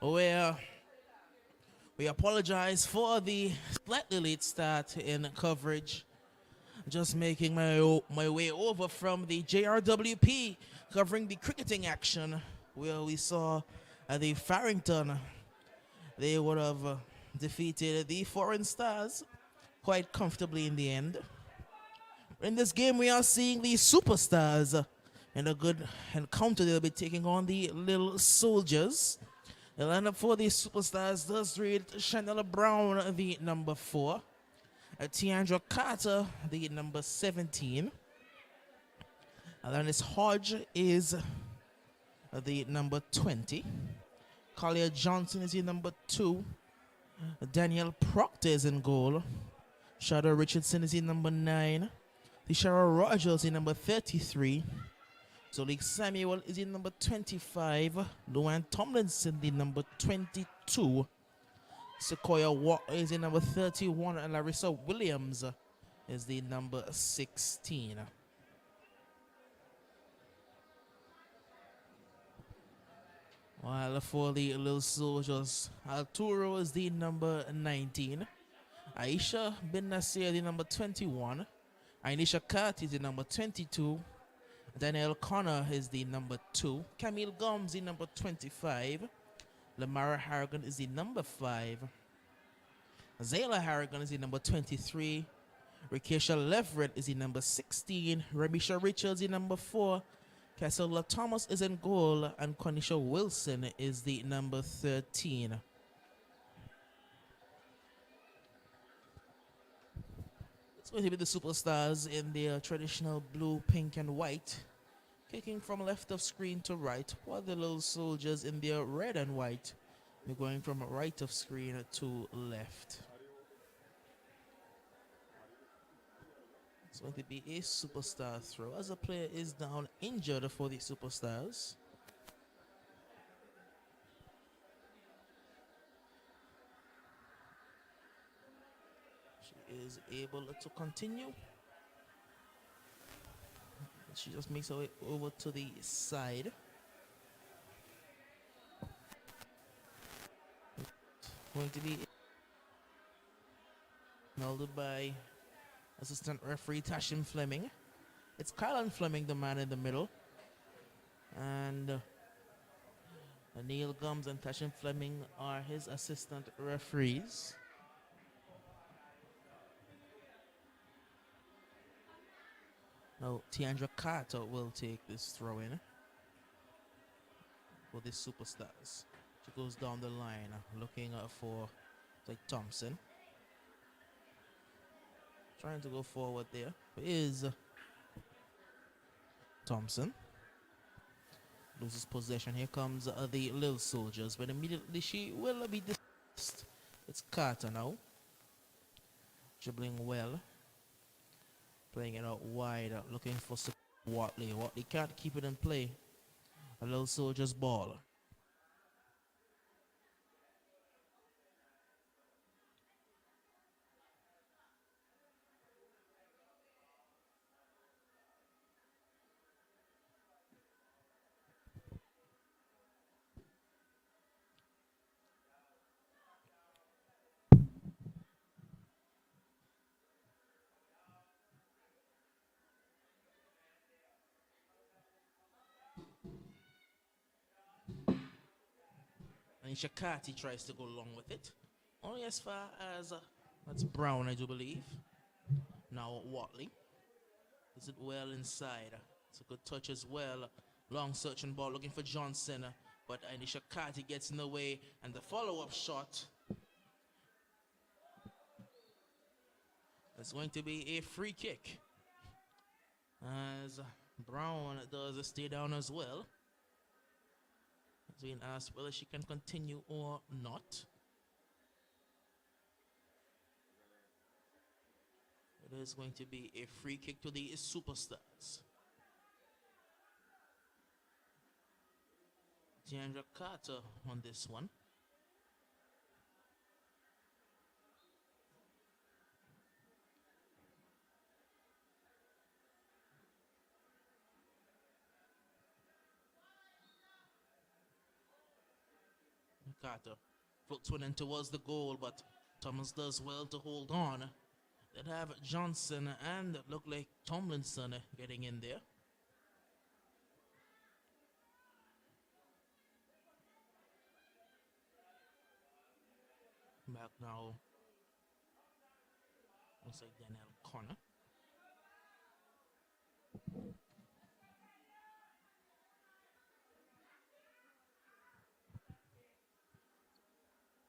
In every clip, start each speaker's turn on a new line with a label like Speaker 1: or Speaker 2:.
Speaker 1: where we apologize for the slightly late start in coverage. Just making my way over from the JRWP covering the cricketing action where we saw the Farrington. They would have defeated the Foreign Stars quite comfortably in the end. In this game, we are seeing the Superstars in a good encounter. They'll be taking on the Little Soldiers. The lineup for the Superstars does read Chanela Brown, the number 4. Tiandra Carter, the number 17. Alanis Hodge is the number 20. Collier Johnson is the number 2. Daniel Proctor is in goal. Shadow Richardson is the number 9. Tishara Rogers is number 33. Zolik Samuel is in number 25. Luann Tomlinson, the number 22. Sequoia Watt is in number 31. And Larissa Williams is the number 16. While for the Little Soldiers, Arturo is the number 19. Aisha Bin Nasir, the number 21. Ainisha Kat is the number 22. Danielle Connor is the number 2. Camille Gomes, the number 25. Lamara Harrigan is the number 5. Zayla Harrigan is the number 23. Rikesha Leverett is the number 16. Remisha Richards, the number 4. Cassella Thomas is in goal, and Conisha Wilson is the number 13. It's going to be the Superstars in their traditional blue, pink, and white, kicking from left of screen to right, while the Little Soldiers in their red and white are going from right of screen to left. It's going to be a Superstar throw as a player is down injured for the Superstars. She is able to continue. She just makes her way over to the side. Going to be held by assistant referee Tashin Fleming. It's Kylan Fleming, the man in the middle. And Neil Gums and Tashin Fleming are his assistant referees. Now, Tiandra Carter will take this throw in for the Superstars. She goes down the line looking for Thompson. Trying to go forward there. Is Thompson. Loses possession. Here comes the Little Soldiers, but immediately she will be dismissed. It's Carter now. Dribbling well. Playing it out wide, looking for Watley. Watley can't keep it in play. A Little Soldiers ball. And Shakati tries to go along with it. Only as far as that's Brown, I do believe. Now Watley does it well inside. It's a good touch as well. Long searching ball looking for Johnson, but Anisha Kati gets in the way, and the follow-up shot is going to be a free kick as Brown does stay down as well. Being asked whether she can continue or not. It is going to be a free kick to the Superstars. Tiandra Carter on this one. Carter floats one in towards the goal, but Thomas does well to hold on. They'd have Johnson and look like Tomlinson getting in there. Back now. Looks like Daniel Connor.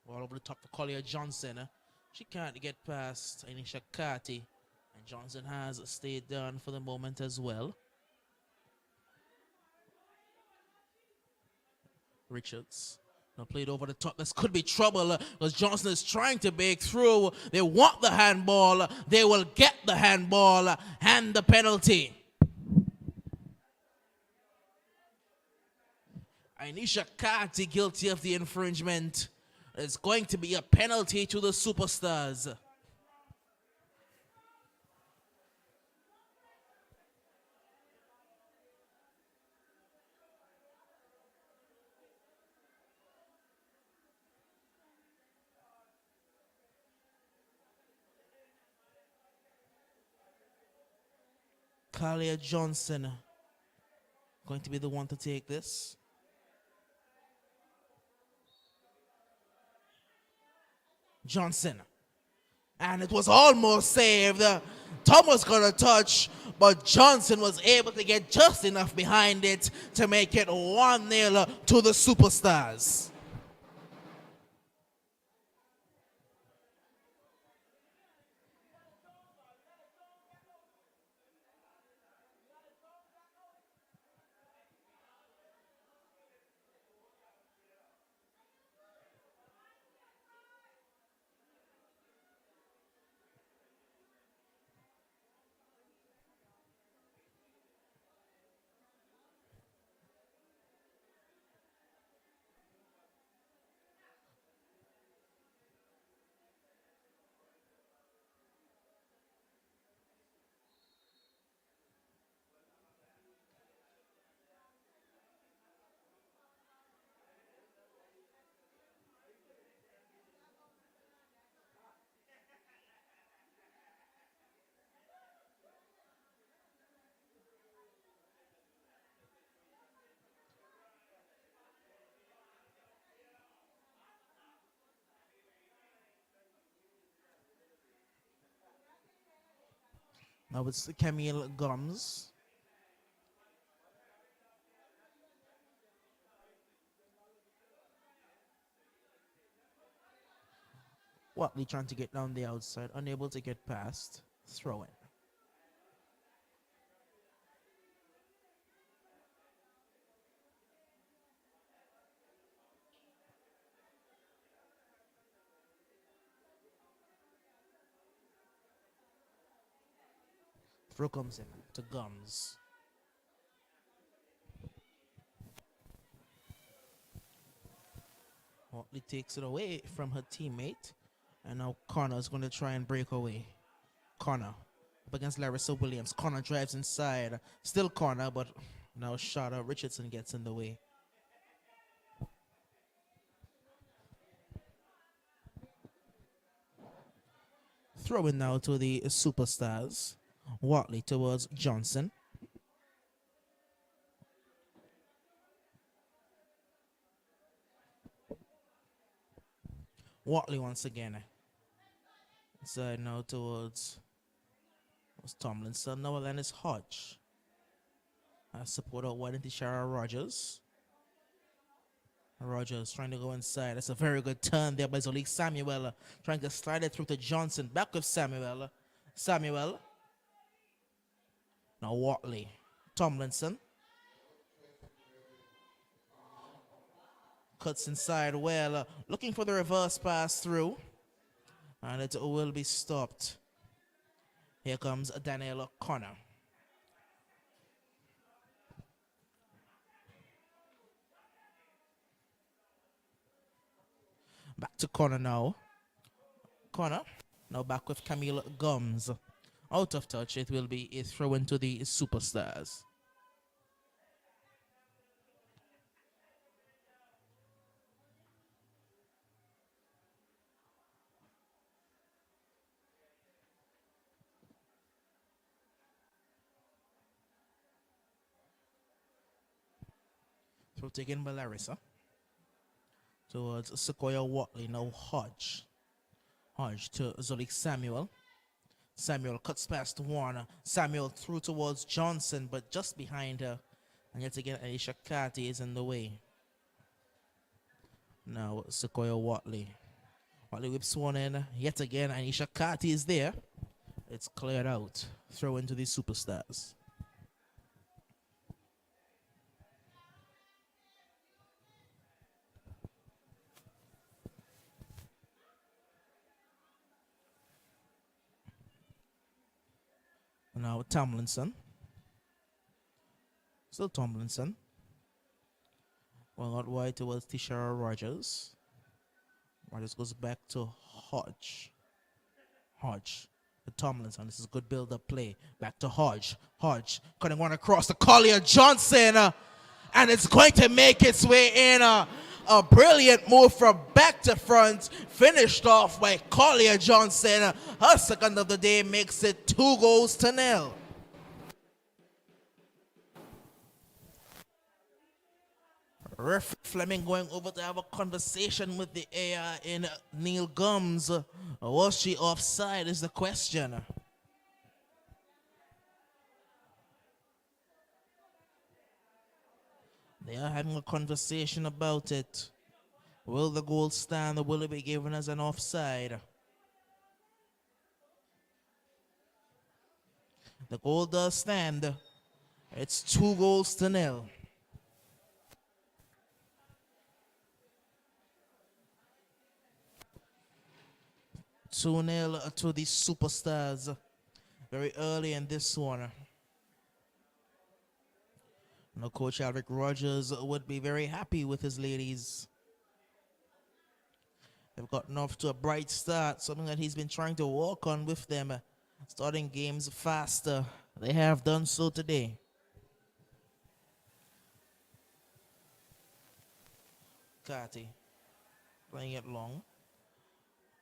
Speaker 1: All over the top for Collier Johnson. She can't get past Anisha Kati. And Johnson has stayed down for the moment as well. Richards. Now played over the top. This could be trouble because Johnson is trying to break through. They want the handball. They will get the handball and the penalty. Anisha Kati guilty of the infringement. It's going to be a penalty to the Superstars. Kalia Johnson going to be the one to take this. Johnson. And it was almost saved. Tom was going to touch, but Johnson was able to get just enough behind it to make it 1-0 to the Superstars. Now it's Camille Gums. Watley trying to get down the outside, unable to get past. Throw in. Throw comes in to Gums. Watley takes it away from her teammate. And now Connor is going to try and break away. Connor up against Larissa Williams. Connor drives inside. Still Connor, but now Shada Richardson gets in the way. Throwing now to the Superstars. Watley towards Johnson. Watley once again. Inside now towards Tomlinson. Now then is Hodge. Support out wide into Shara Rogers. Rogers trying to go inside. That's a very good turn there by Zolik Samuel. Trying to slide it through to Johnson. Back with Samuel. Samuel. Now Watley. Tomlinson. Cuts inside well. Looking for the reverse pass through. And it will be stopped. Here comes Daniel Connor. Back to Connor now. Connor. Now back with Camille Gums. Out of touch. It will be a throw into the Superstars. Throw taken by Larissa. Towards Sequoia Watley. Now Hodge. Hodge to Zolik Samuel. Samuel cuts past Warner. Samuel through towards Johnson, but just behind her. And yet again, Aisha Carty is in the way. Now Sequoia Watley. Watley whips one in. Yet again, Aisha Carty is there. It's cleared out. Throw into the superstars. Now Tomlinson. Still Tomlinson. Well, out wide towards Tishara Rogers. Rogers goes back to Hodge. Hodge to Tomlinson. This is a good build-up play. Back to Hodge. Hodge cutting one across to Collier Johnson. And it's going to make its way in. A brilliant move from back to front. Finished off by Collier Johnson. Her second of the day makes it 2-0. Ref Fleming going over to have a conversation with the AR in Neil Gums. Was she offside is the question. They are having a conversation about it. Will the goal stand or will it be given as an offside? The goal does stand. It's 2-0. 2-0 to the superstars very early in this one. Now, Coach Alric Rogers would be very happy with his ladies. They've gotten off to a bright start, something that he's been trying to work on with them, starting games faster. They have done so today. Carty playing it long.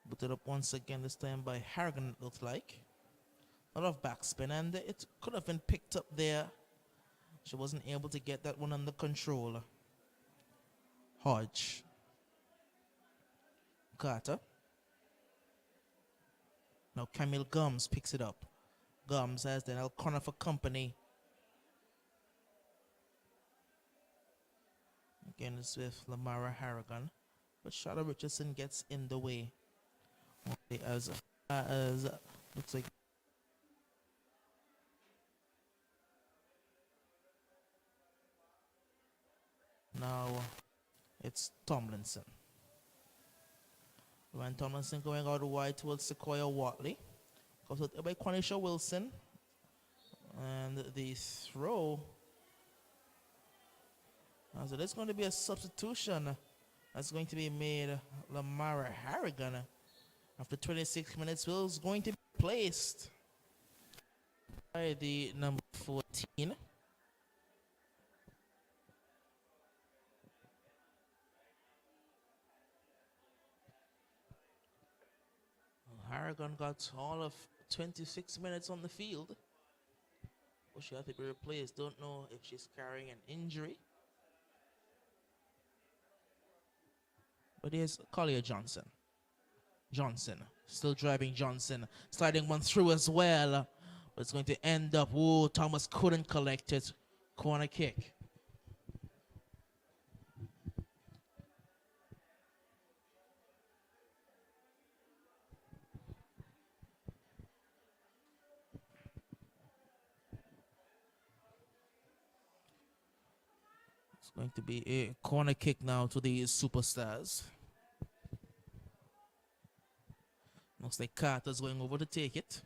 Speaker 1: Put it up once again, this time by Harrigan, it looks like. A lot of backspin, and it could have been picked up there. She wasn't able to get that one under control. Hodge. Carter. Now Camille Gums picks it up. Gums has the Al corner for company. Again, it's with Lamara Harrigan. But Charlotte Richardson gets in the way. As looks like now it's Tomlinson. When Tomlinson going out wide towards Sequoia Watley. Goes out by Quanisha Wilson. And the throw. So there's going to be a substitution that's going to be made. Lamara Harrigan, after 26 minutes, is going to be placed by the number 14. Harrigan got all of 26 minutes on the field. But she had to be replaced. Don't know if she's carrying an injury. But here's Collier Johnson. Johnson, still driving Johnson. Sliding one through as well. But it's going to end up, Thomas couldn't collect it. Corner kick. It's going to be a corner kick now to the superstars. Looks like Carter's going over to take it.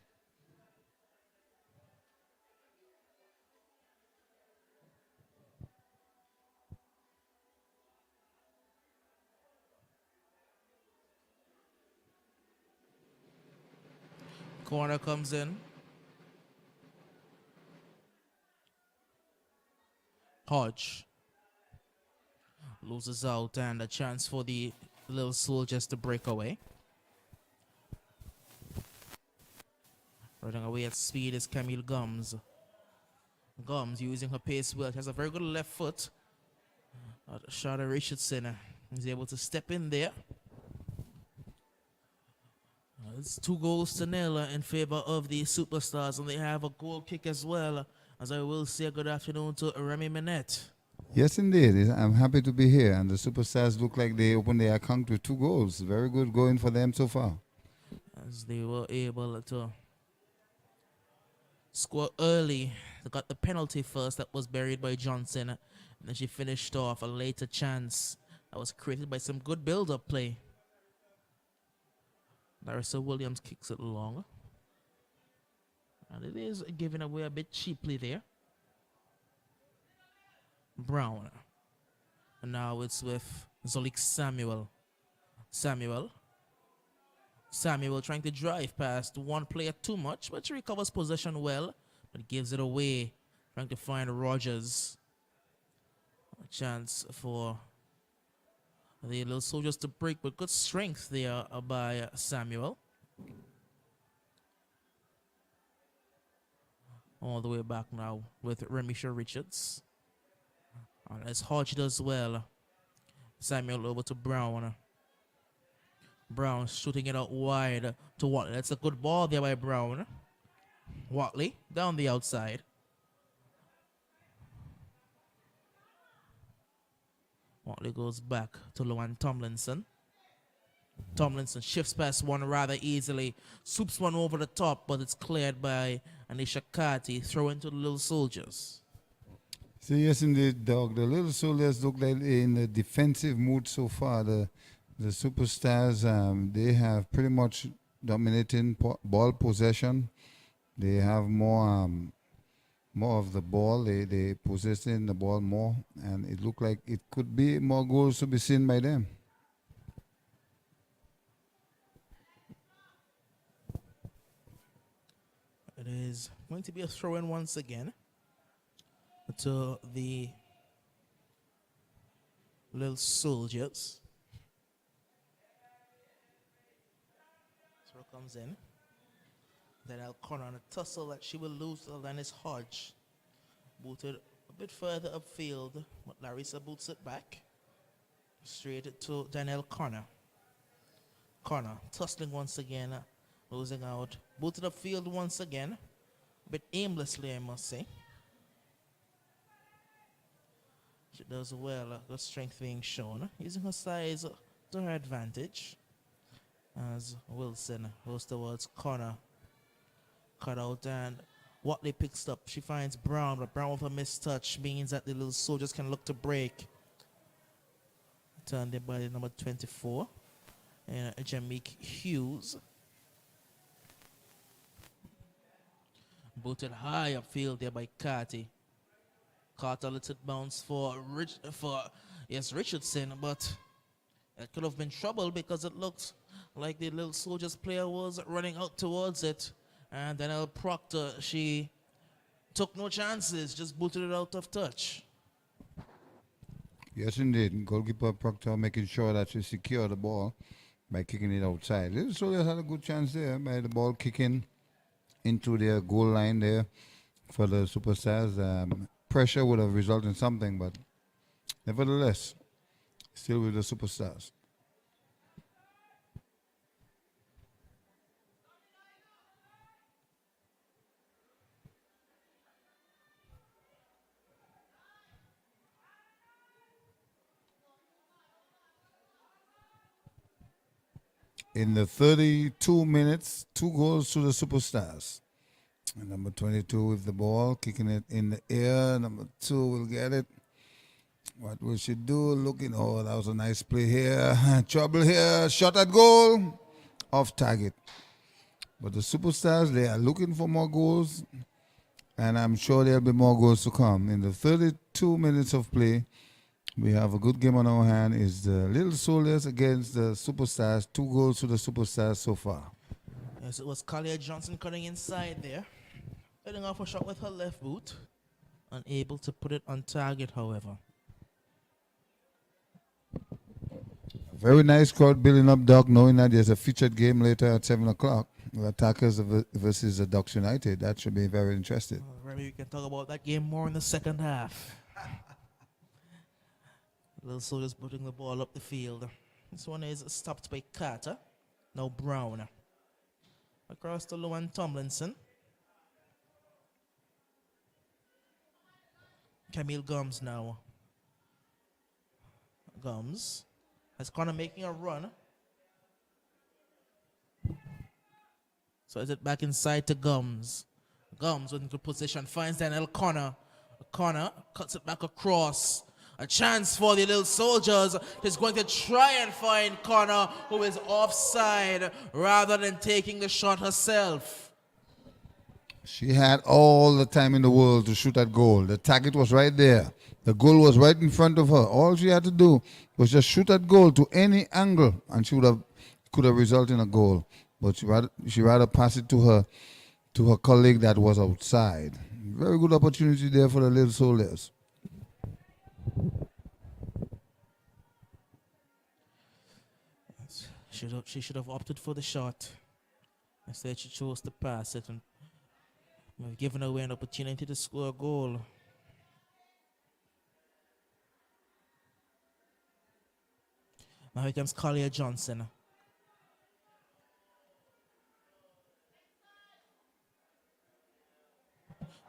Speaker 1: Corner comes in. Hodge loses out, and a chance for the little soldiers to break away. Running away at speed is Camille Gums. Gums using her pace well. She has a very good left foot. Shada Richardson is able to step in there. It's 2-0 in favor of the Superstars, and they have a goal kick as well. As I will say, good afternoon to Remy Minette.
Speaker 2: Yes, indeed. I'm happy to be here. And the Superstars look like they opened their account with 2 goals. Very good going for them so far.
Speaker 1: As they were able to score early. They got the penalty first that was buried by Johnson. And then she finished off a later chance that was created by some good build-up play. Larissa Williams kicks it long. And it is given away a bit cheaply there. Brown. And now it's with Zolik Samuel. Samuel trying to drive past one player too much, but she recovers possession well, but gives it away. Trying to find Rogers. A chance for the Little Soldiers to break, but good strength there by Samuel. All the way back now with Remisha Richards. And as Hodge does well. Samuel over to Brown. Brown shooting it out wide to Watley. That's a good ball there by Brown. Watley down the outside. Watley goes back to Luan Tomlinson. Tomlinson shifts past one rather easily. Swoops one over the top, but it's cleared by Anisha Kati. Throw into the Little Soldiers.
Speaker 2: So yes, indeed, Doug. The Little Soldiers look like in a defensive mood so far. The Superstars, they have pretty much dominating ball possession. They have more of the ball. They possessing the ball more, and it looked like it could be more goals to be seen by them.
Speaker 1: It is going to be a throw-in once again to the Little Soldiers. Throw comes in. Then O'Connor on a tussle that she will lose to Alanis Hodge. Booted a bit further upfield, but Larissa boots it back. Straight to Danielle Connor. Connor tussling once again, losing out. Booted upfield once again. A bit aimlessly, I must say. She does well, good strength being shown. Using her size to her advantage. As Wilson goes towards Connor. Cut out, and Watley picks up. She finds Brown, but Brown with a missed touch means that the Little Soldiers can look to break. Turned in by the number 24, and Jameek Hughes. Booted high upfield there by Carty. Caught a little bounce for Richardson, but it could have been trouble because it looked like the Little Soldiers player was running out towards it. And Danielle Proctor, she took no chances, just booted it out of touch.
Speaker 2: Yes, indeed. Goalkeeper Proctor making sure that she secured the ball by kicking it outside. Little Soldiers had a good chance there by the ball kicking into their goal line there for the Superstars. Pressure would have resulted in something, but nevertheless, still with the Superstars. In the 32 minutes, 2 goals to the Superstars. And number 22 with the ball, kicking it in the air. Number 2 will get it. What will she do? Looking, oh, that was a nice play here. Trouble here, shot at goal. Off target. But the Superstars, they are looking for more goals. And I'm sure there'll be more goals to come. In the 32 minutes of play, we have a good game on our hand. It's the Little Soldiers against the Superstars. 2 goals to the Superstars so far.
Speaker 1: Yes, it was Collier Johnson cutting inside there. Heading off a shot with her left boot. Unable to put it on target, however.
Speaker 2: Very nice crowd building up, Doc, knowing that there's a featured game later at 7 o'clock. The Attackers versus the Ducks United. That should be very interesting.
Speaker 1: Maybe we can talk about that game more in the second half. Little Soldiers putting the ball up the field. This one is stopped by Carter. Now Brown. Across to Luan Tomlinson. Camille Gums now. Gums has Connor making a run. So is it back inside to Gums? Gums with good position finds Daniel Connor. Connor cuts it back across. A chance for the Little Soldiers. He's going to try and find Connor, who is offside, rather than taking the shot herself.
Speaker 2: She had all the time in the world to shoot that goal. The target was right there. The goal was right in front of her. All she had to do was just shoot that goal to any angle, and she could have resulted in a goal. But she rather pass it to her colleague that was outside. Very good opportunity there for the Little Soldiers.
Speaker 1: She should have opted for the shot. Instead, she chose to pass it and given away an opportunity to score a goal. Now here comes Collier Johnson.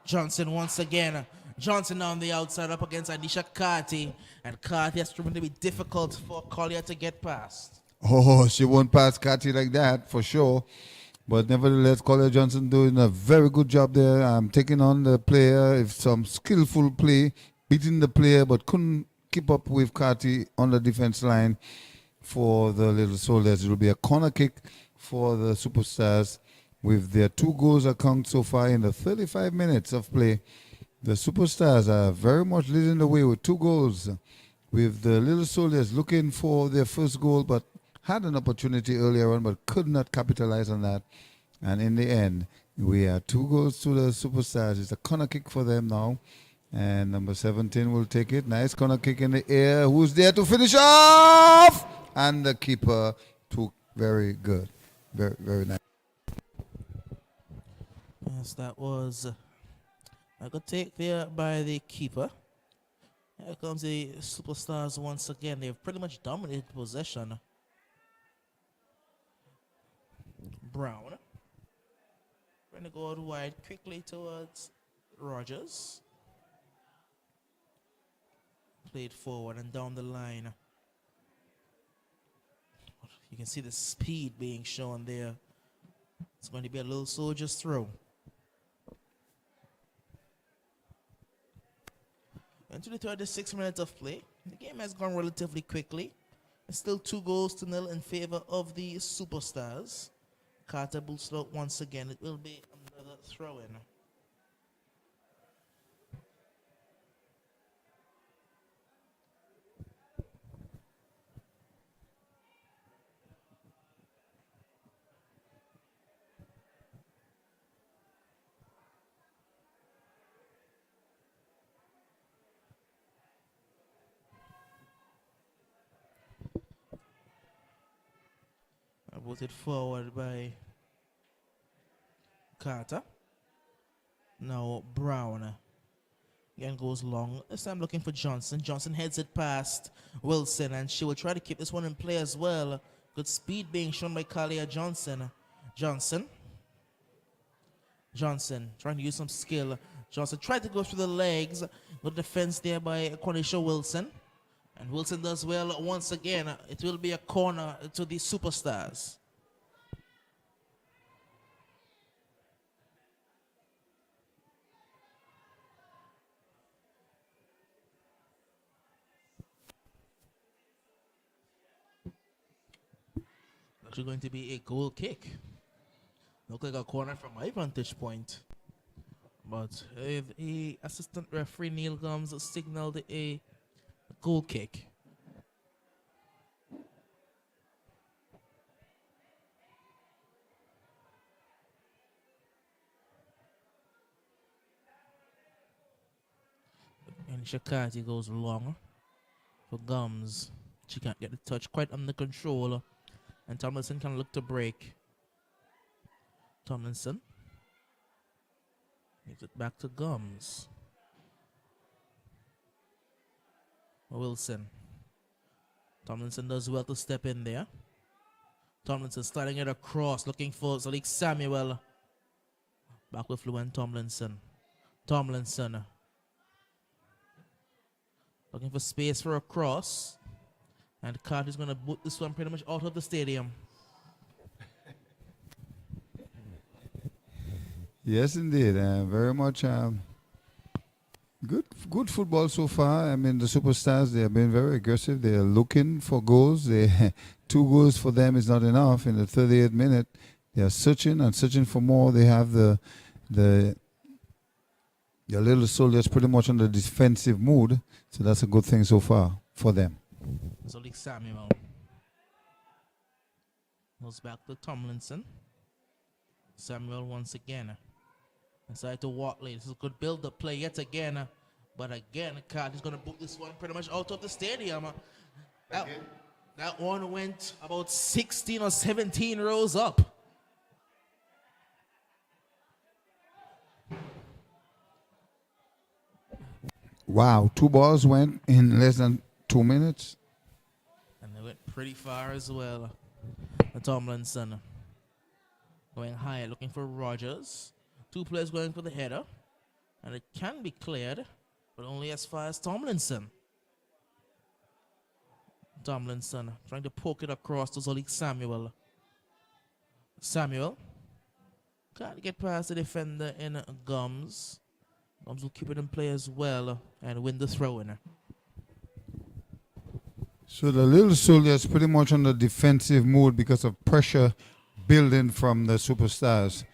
Speaker 1: Johnson once again. Johnson on the outside up against Anisha Carty. And Carty has proven to be difficult for Collier to get past.
Speaker 2: Oh, she won't pass Cathy like that for sure. But nevertheless, Collier Johnson doing a very good job there. Taking on the player, if some skillful play, beating the player, but couldn't keep up with Cathy on the defense line for the Little Soldiers. It will be a corner kick for the Superstars with their 2 goals account so far in the 35 minutes of play. The Superstars are very much leading the way with 2 goals, with the Little Soldiers looking for their first goal, but had an opportunity earlier on, but could not capitalize on that. And in the end, we are 2 goals to the Superstars. It's a corner kick for them now. And number 17 will take it. Nice corner kick in the air. Who's there to finish off? And the keeper took very good. Very, very nice.
Speaker 1: Yes, that was a good take there by the keeper. Here comes the Superstars once again. They've pretty much dominated possession. Brown. Trying to go out wide quickly towards Rogers. Played forward and down the line. You can see the speed being shown there. It's going to be a Little Soldiers throw. Into the 36 minutes of play. The game has gone relatively quickly. It's still 2-0 in favor of the Superstars. Carter boots it out once again. It will be another throw-in. Booted forward by Carter. Now Brown again goes long. This time looking for Johnson. Johnson heads it past Wilson, and she will try to keep this one in play as well. Good speed being shown by Kalia Johnson. Johnson trying to use some skill. Johnson tried to go through the legs. Good defense there by Cornisha Wilson. And Wilson does well once again. It will be a corner to the Superstars. Actually going to be a goal kick. Look like a corner from my vantage point. But the assistant referee Neil Gums signaled a goal kick. And Shakati goes long for Gums. She can't get the touch quite under control. And Tomlinson can look to break. Tomlinson gives it back to Gums. Wilson. Tomlinson does well to step in there. Tomlinson starting it across, looking for Zalik Samuel. Back with Luan Tomlinson. Tomlinson looking for space for a cross. And Carter's going to boot this one pretty much out of the stadium.
Speaker 2: Yes, indeed. Very much good football so far. I mean, the Superstars, they have been very aggressive. They are looking for goals. They 2 goals for them is not enough. In the 38th minute, they are searching and searching for more. They have the Little Soldiers pretty much on the defensive mood. So that's a good thing so far for them.
Speaker 1: Zolik Samuel goes back to Tomlinson. Samuel once again. Inside to Watley. This is a good build-up play yet again. But again, Card is going to boot this one pretty much out of the stadium. That one went about 16 or 17 rows up.
Speaker 2: Wow, 2 balls went in less than 2 minutes.
Speaker 1: And they went pretty far as well. Tomlinson going high, looking for Rogers. 2 players going for the header. And it can be cleared, but only as far as Tomlinson. Tomlinson trying to poke it across to Zolik Samuel. Samuel can't get past the defender in Gums. Gums will keep it in play as well and win the throw-in.
Speaker 2: So the Little Soldiers pretty much on the defensive mood because of pressure building from the Superstars.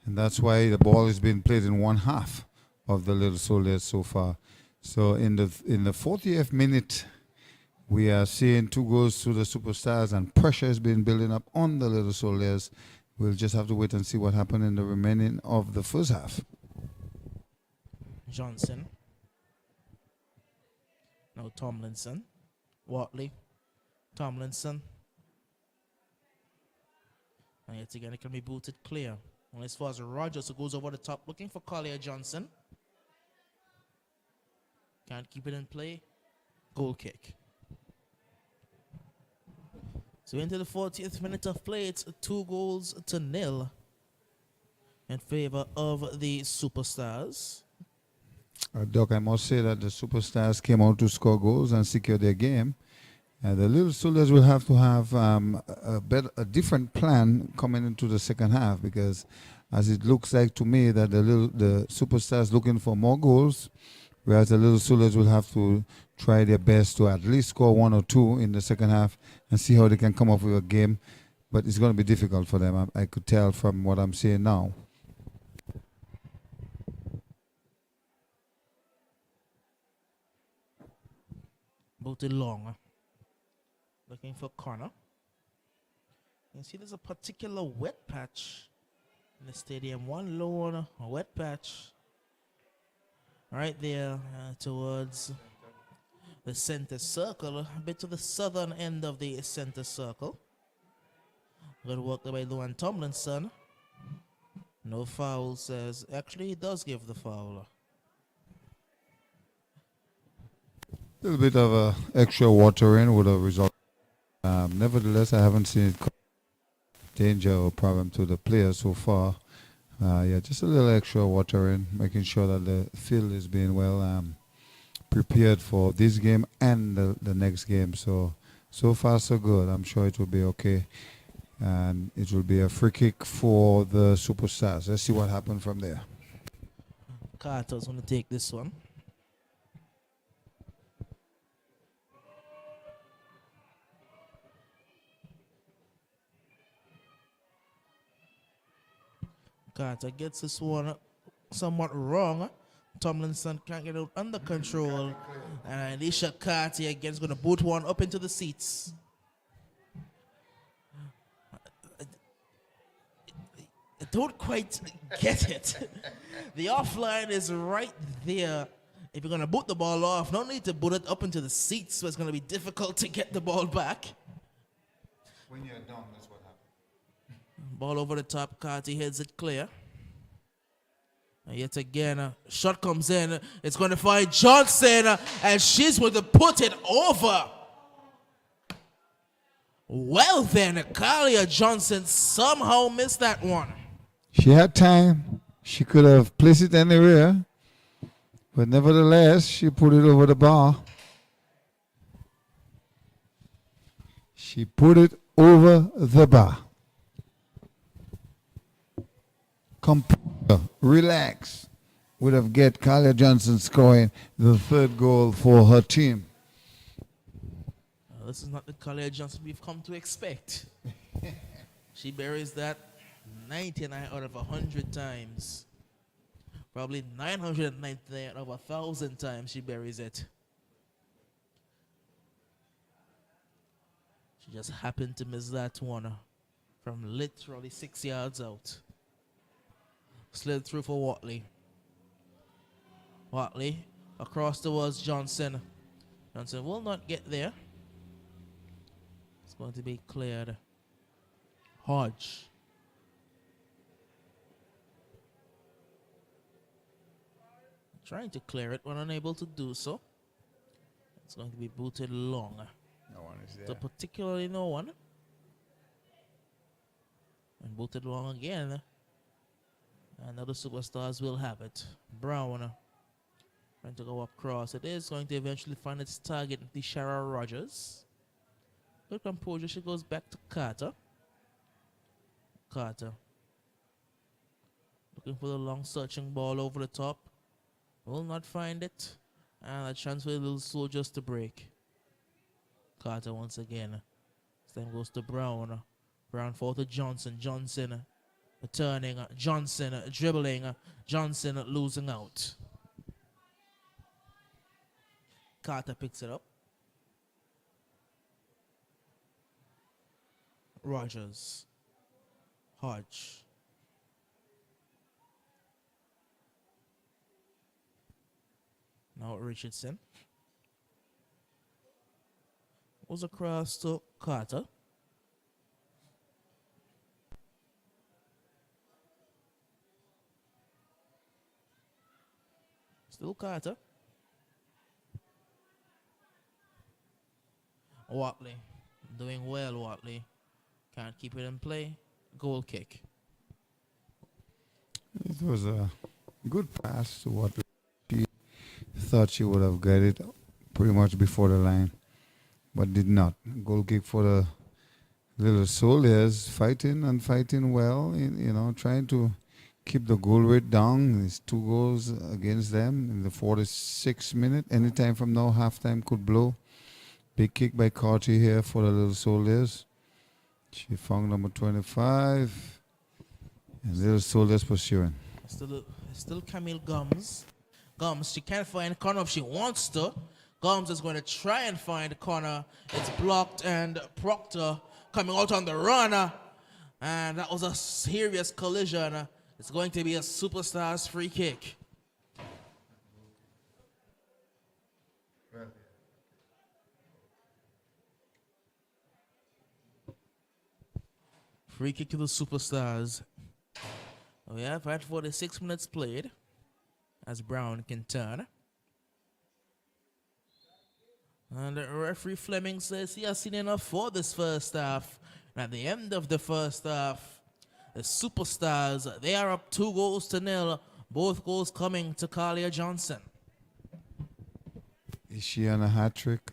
Speaker 2: And that's why the ball is being played in one half of the Little Soldiers so far. So in the 40th minute, we are seeing 2 goals to the Superstars and pressure is being building up on the Little Soldiers. We'll just have to wait and see what happened in the remaining of the first half.
Speaker 1: Johnson. Now Tomlinson. Watley. Tomlinson. And yet again, it can be booted clear. And as far as Rogers, who goes over the top looking for Collier Johnson. Can't keep it in play. Goal kick. So into the 40th minute of play, it's 2-0 in favor of the Superstars.
Speaker 2: Doc, I must say that the Superstars came out to score goals and secure their game. The Little Soldiers will have to have a different plan coming into the second half because as it looks like to me that the Superstars looking for more goals, whereas the Little Soldiers will have to try their best to at least score 1 or 2 in the second half and see how they can come up with a game. But it's going to be difficult for them. I could tell from what I'm seeing now.
Speaker 1: Booted long. Looking for corner. You see there's a particular wet patch in the stadium. One lone wet patch right there towards the center circle, a bit to the southern end of the center circle. Good work there by Luan Tomlinson. No foul says, actually he does give the foul.
Speaker 2: A little bit of extra watering would have resulted. Nevertheless, I haven't seen it cause danger or problem to the players so far. Yeah, just a little extra watering, making sure that the field is being well prepared for this game and the next game. So far so good. I'm sure it will be okay. And it will be a free kick for the Superstars. Let's see what happens from there.
Speaker 1: Carter's going to take this one. Carter gets this one somewhat wrong. Tomlinson can't get it under control. And Alicia Carter again is going to boot one up into the seats. I don't quite get it. The offline is right there. If you're going to boot the ball off, no need to boot it up into the seats, so it's going to be difficult to get the ball back.
Speaker 2: When you're down, that's what happens.
Speaker 1: Ball over the top, Carty heads it clear. And yet again, a shot comes in. It's going to find Johnson, and she's going to put it over. Well then, Kalia Johnson somehow missed that one.
Speaker 2: She had time. She could have placed it anywhere, but nevertheless, she put it over the bar. She put it over the bar. Composure, relax, would have get Kalia Johnson scoring the third goal for her team.
Speaker 1: This is not the Kalia Johnson we've come to expect. She buries that 99 out of 100 times. Probably 999 out of 1,000 times she buries it. She just happened to miss that one from literally 6 yards out. Slid through for Watley. Watley across towards Johnson. Johnson will not get there. It's going to be cleared. Hodge. Trying to clear it when unable to do so. It's going to be booted long.
Speaker 2: No one is there.
Speaker 1: So particularly no one. And booted long again. And other superstars will have it. Brown trying to go across. It is going to eventually find its target, the Shara Rogers. Good composure. She goes back to Carter. Carter. Looking for the long searching ball over the top. Will not find it. And a chance for the little soldiers to break. Carter once again. This time goes to Brown. Brown for to Johnson. Johnson returning. Johnson dribbling. Johnson losing out. Carter picks it up. Rogers. Hodge. Now Richardson. Goes across to Carter. Still Carter. Watley. Doing well, Watley. Can't keep it in play. Goal kick.
Speaker 2: It was a good pass to what she thought she would have got it pretty much before the line, but did not. Goal kick for the little soldiers, fighting and fighting well, trying to keep the goal rate down. It's 2 goals against them in the 46th minute. Anytime from now, halftime could blow. Big kick by Carty here for the little soldiers. She found number 25. And little soldiers pursuing.
Speaker 1: Still Camille Gums. Gums, she can't find corner if she wants to. Gums is going to try and find the corner. It's blocked, and Proctor coming out on the run. And that was a serious collision. It's going to be a Superstars free kick. Free kick to the Superstars. We have had 46 minutes played as Brown can turn. And the referee Fleming says he has seen enough for this first half. And at the end of the first half, the Superstars, they are up 2 goals to nil. Both goals coming to Kalia Johnson.
Speaker 2: Is she on a hat trick?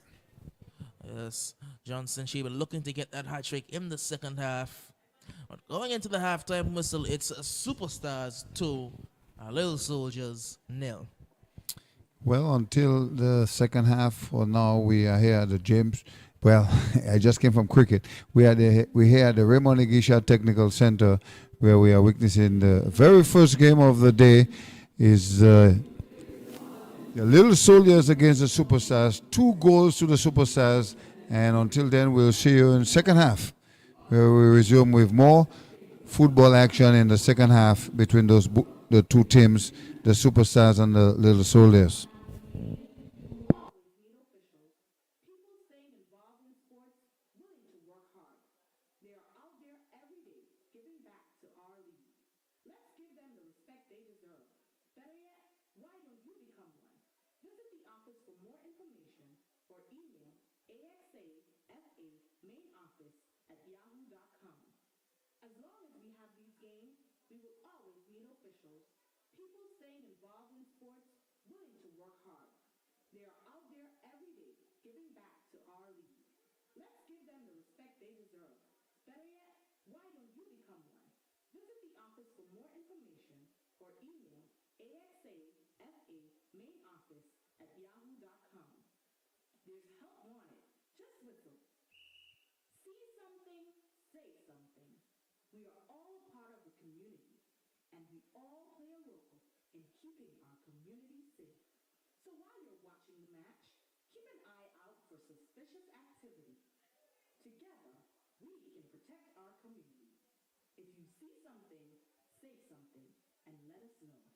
Speaker 1: Yes, Johnson, she was looking to get that hat trick in the second half. But going into the halftime whistle, it's Superstars 2, Little Soldiers 0.
Speaker 2: Well, until the second half, for now, we are here at the James. Well, I just came from cricket. We're here at the Raymond Igisha Technical Center, where we are witnessing the very first game of the day. Is the Little Soldiers against the Superstars. 2 goals to the Superstars, and until then, we'll see you in second half, where we resume with more football action in the second half between the 2 teams, the Superstars and the Little Soldiers.
Speaker 3: For more information or email AXA FA main office at yahoo.com. As long as we have these games, we will always need officials, people staying involved in sports, willing to work hard. They are out there every day giving back to our league. Let's give them the respect they deserve. Better yet, why don't you become one? Visit the office for more information or email AXAFA main office at yahoo.com. There's help wanted. Just whistle. See something, say something. We are all a part of the community, and we all play a role in keeping our community safe. So while you're watching the match, keep an eye out for suspicious activity. Together, we can protect our community. If you see something, say something, and let us know.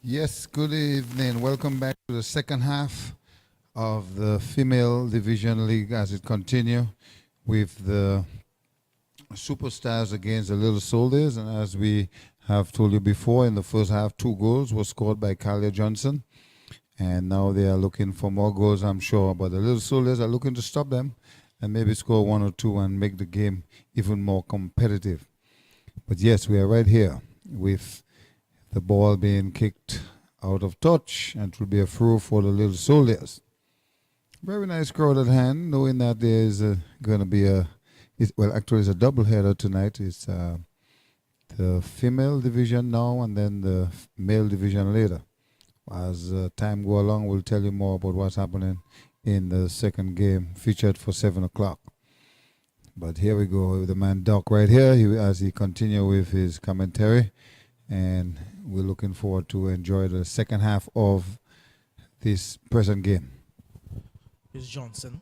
Speaker 2: Yes, good evening. Welcome back to the second half of the Female Division League as it continues with the Superstars against the Little Soldiers. And as we have told you before, in the first half, 2 goals were scored by Kalia Johnson. And now they are looking for more goals, I'm sure. But the Little Soldiers are looking to stop them and maybe score 1 or 2 and make the game even more competitive. But yes, we are right here with the ball being kicked out of touch, and it will be a throw for the Little Soldiers. Very nice crowd at hand, knowing that there is going to be actually it's a double header tonight. It's the female division now and then the male division later. As time go along, we'll tell you more about what's happening in the second game featured for 7 o'clock. But here we go with the man Doc right here as he continue with his commentary. And we're looking forward to enjoy the second half of this present game.
Speaker 1: Here's Johnson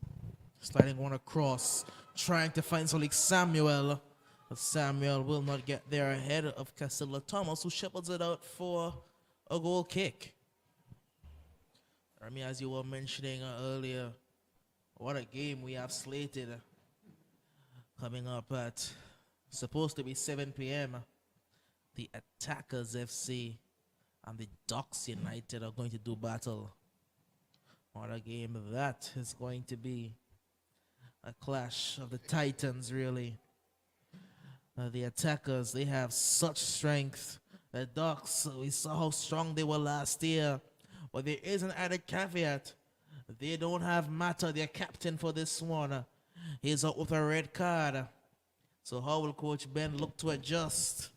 Speaker 1: sliding one across, trying to find Solik Samuel. But Samuel will not get there ahead of Casilla Thomas, who shepherds it out for a goal kick. I mean, as you were mentioning earlier, what a game we have slated coming up at supposed to be 7 p.m. The Attackers FC and the Ducks United are going to do battle. What a game that is going to be. A clash of the Titans, really. The Attackers, they have such strength. The Ducks, we saw how strong they were last year. But there is an added caveat. They don't have Mata, their captain, for this one. He's out with a red card. So how will Coach Ben look to adjust?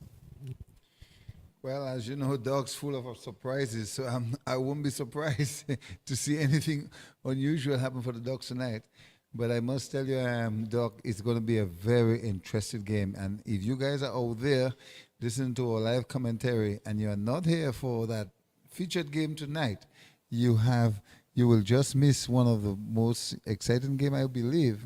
Speaker 2: Well, as you know, Doc's full of surprises, so I won't be surprised to see anything unusual happen for the Ducks tonight. But I must tell you, Doc, it's going to be a very interesting game. And if you guys are out there listening to our live commentary and you're not here for that featured game tonight, you will just miss one of the most exciting game, I believe,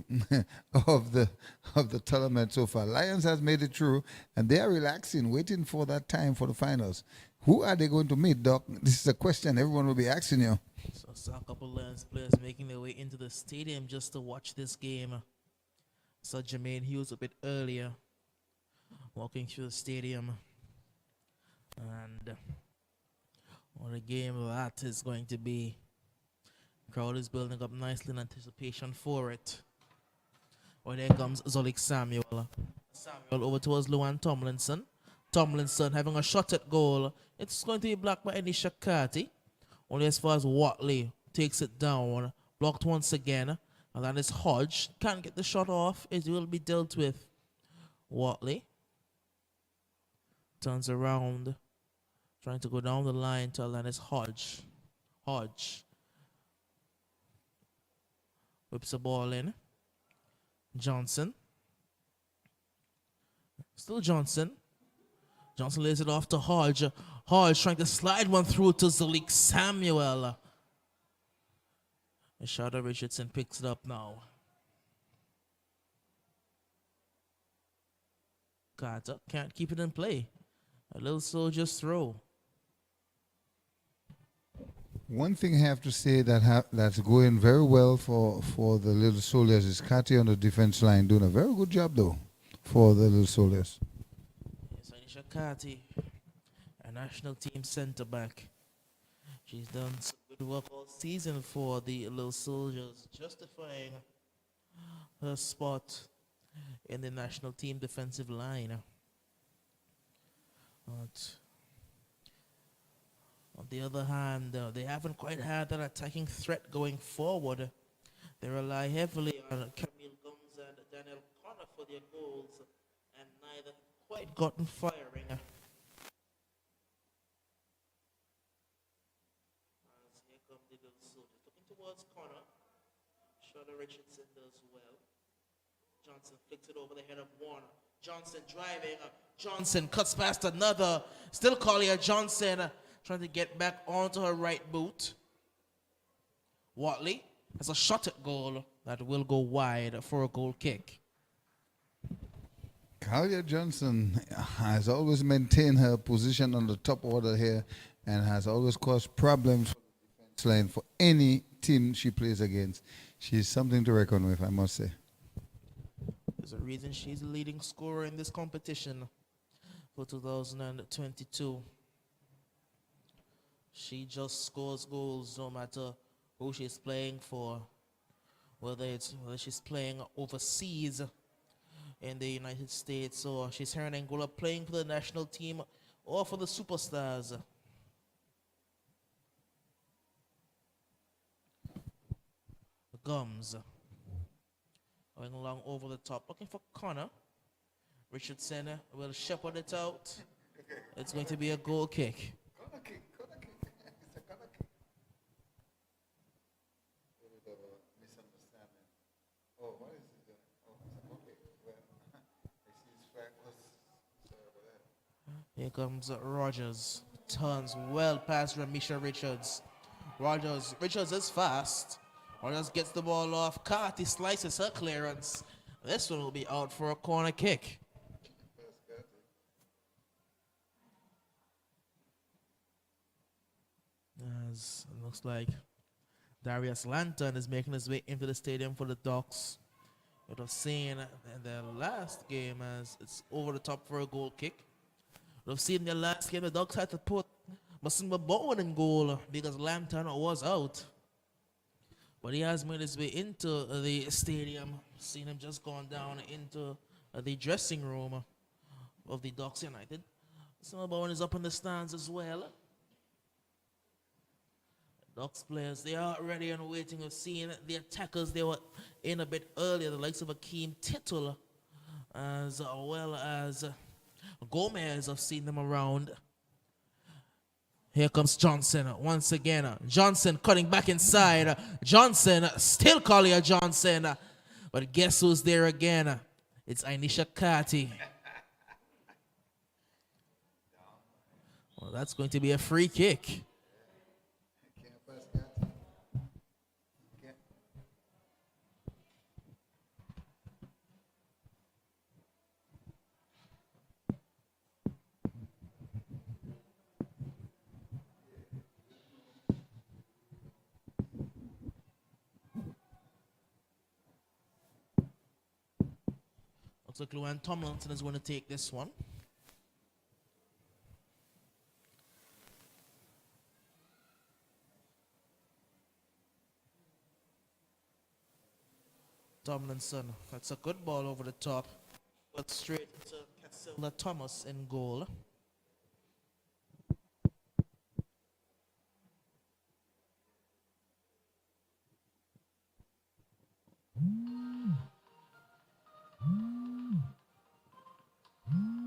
Speaker 2: of the tournament so far. Lions has made it through, and they are relaxing, waiting for that time for the finals. Who are they going to meet, Doc? This is a question everyone will be asking you.
Speaker 1: So I saw a couple Lions players making their way into the stadium just to watch this game. Saw Jermaine Hughes a bit earlier, walking through the stadium. And what a game that is going to be. Crowd is building up nicely in anticipation for it. Well, there comes Zolik Samuel. Samuel over towards Luan Tomlinson. Tomlinson having a shot at goal. It's going to be blocked by Anisha Carty. Only as far as Watley takes it down. Blocked once again. And that is Hodge. Can't get the shot off. It will be dealt with. Watley turns around. Trying to go down the line to Alanis Hodge. Hodge whips the ball in. Johnson. Still Johnson. Johnson lays it off to Hodge. Hodge trying to slide one through to Zalik Samuel. Shada Richardson picks it up now. Carter can't keep it in play. A little soldier's throw.
Speaker 2: One thing I have to say that's going very well for the Little Soldiers is Cathy on the defense line doing a very good job, though, for the Little Soldiers.
Speaker 1: Yes, Anisha Carty, a national team center back. She's done some good work all season for the Little Soldiers, justifying her spot in the national team defensive line. But on the other hand, they haven't quite had that attacking threat going forward. They rely heavily on Camille Guns and Daniel Connor for their goals, and neither quite gotten firing. As here come the Little Soldiers. Looking towards Connor. Shada Richardson does well. Johnson flicks it over the head of one. Johnson driving. Johnson cuts past another. Still Collier Johnson trying to get back onto her right boot. Watley has a shot at goal that will go wide for a goal kick.
Speaker 2: Kalia Johnson has always maintained her position on the top order here and has always caused problems for the defense line for any team she plays against. She's something to reckon with, I must say.
Speaker 1: There's a reason she's the leading scorer in this competition for 2022. She just scores goals no matter who she's playing for, whether she's playing overseas in the United States or she's here in Angola playing for the national team or for the Superstars. Gums going along over the top, looking for Connor. Richardson will shepherd it out. It's going to be a goal kick.
Speaker 2: Corner kick. It's a corner kick. A bit of a misunderstanding. Oh, what is it doing? Oh, okay. Well, I see his flag was. Sorry about that.
Speaker 1: Here comes Rogers. Turns well past Ramisha Richards. Richards is fast. Rogers gets the ball off. Carty slices her clearance. This one will be out for a corner kick. As it looks like Darius Lantern is making his way into the stadium for the Ducks. You would have seen in their last game as it's over the top for a goal kick. You would have seen in their last game the Ducks had to put Masimba Bowen in goal because Lantern was out. But he has made his way into the stadium. Seen him just gone down into the dressing room of the Ducks United. Masimba Bowen is up in the stands as well. Ducks players, they are ready and waiting. We've seen the attackers, they were in a bit earlier, the likes of Akeem Tittle, as well as Gomez. I've seen them around. Here comes Johnson once again. Johnson cutting back inside. Johnson, still Collier Johnson. But guess who's there again? It's Ainisha Carty. Well, that's going to be a free kick. Looks like Luann Tomlinson is going to take this one. Tomlinson, that's a good ball over the top. But straight into Casilda Thomas in goal.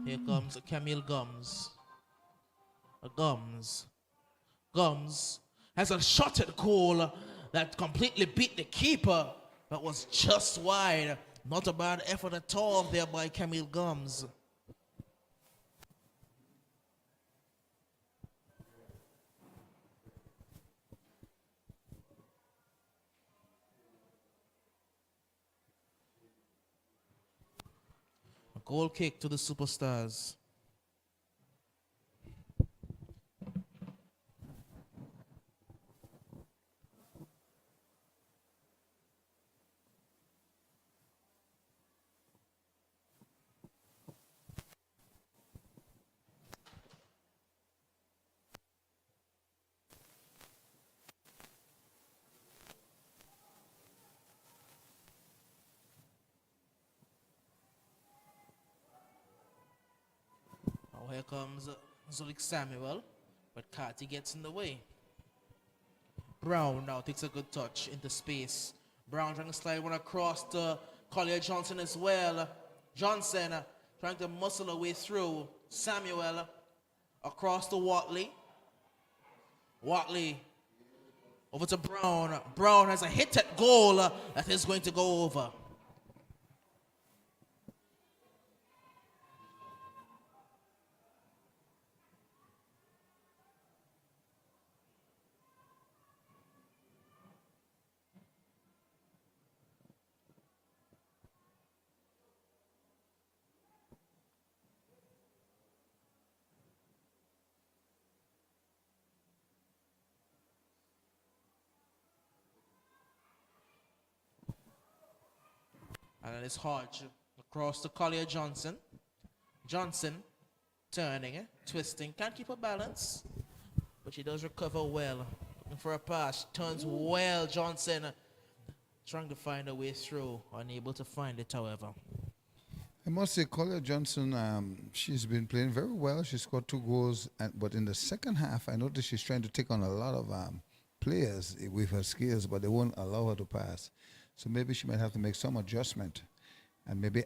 Speaker 1: Here comes Camille Gums. Gums has a shot at goal that completely beat the keeper. That was just wide. Not a bad effort at all there by Camille Gums. A goal kick to the Superstars. Now here comes Zulik Samuel, but Carty gets in the way. Brown now takes a good touch into space. Brown trying to slide one across to Collier Johnson as well. Johnson trying to muscle her way through. Samuel across to Watley. Watley over to Brown. Brown has a hit at goal that is going to go over. And it's Hodge across to Collier Johnson. Johnson turning, twisting, can't keep her balance, but she does recover well. Looking for a pass, turns well. Johnson trying to find a way through, unable to find it, however.
Speaker 2: I must say, Collier Johnson, she's been playing very well. She scored 2 goals, but in the second half, I noticed she's trying to take on a lot of players with her skills, but they won't allow her to pass. So maybe she might have to make some adjustment and maybe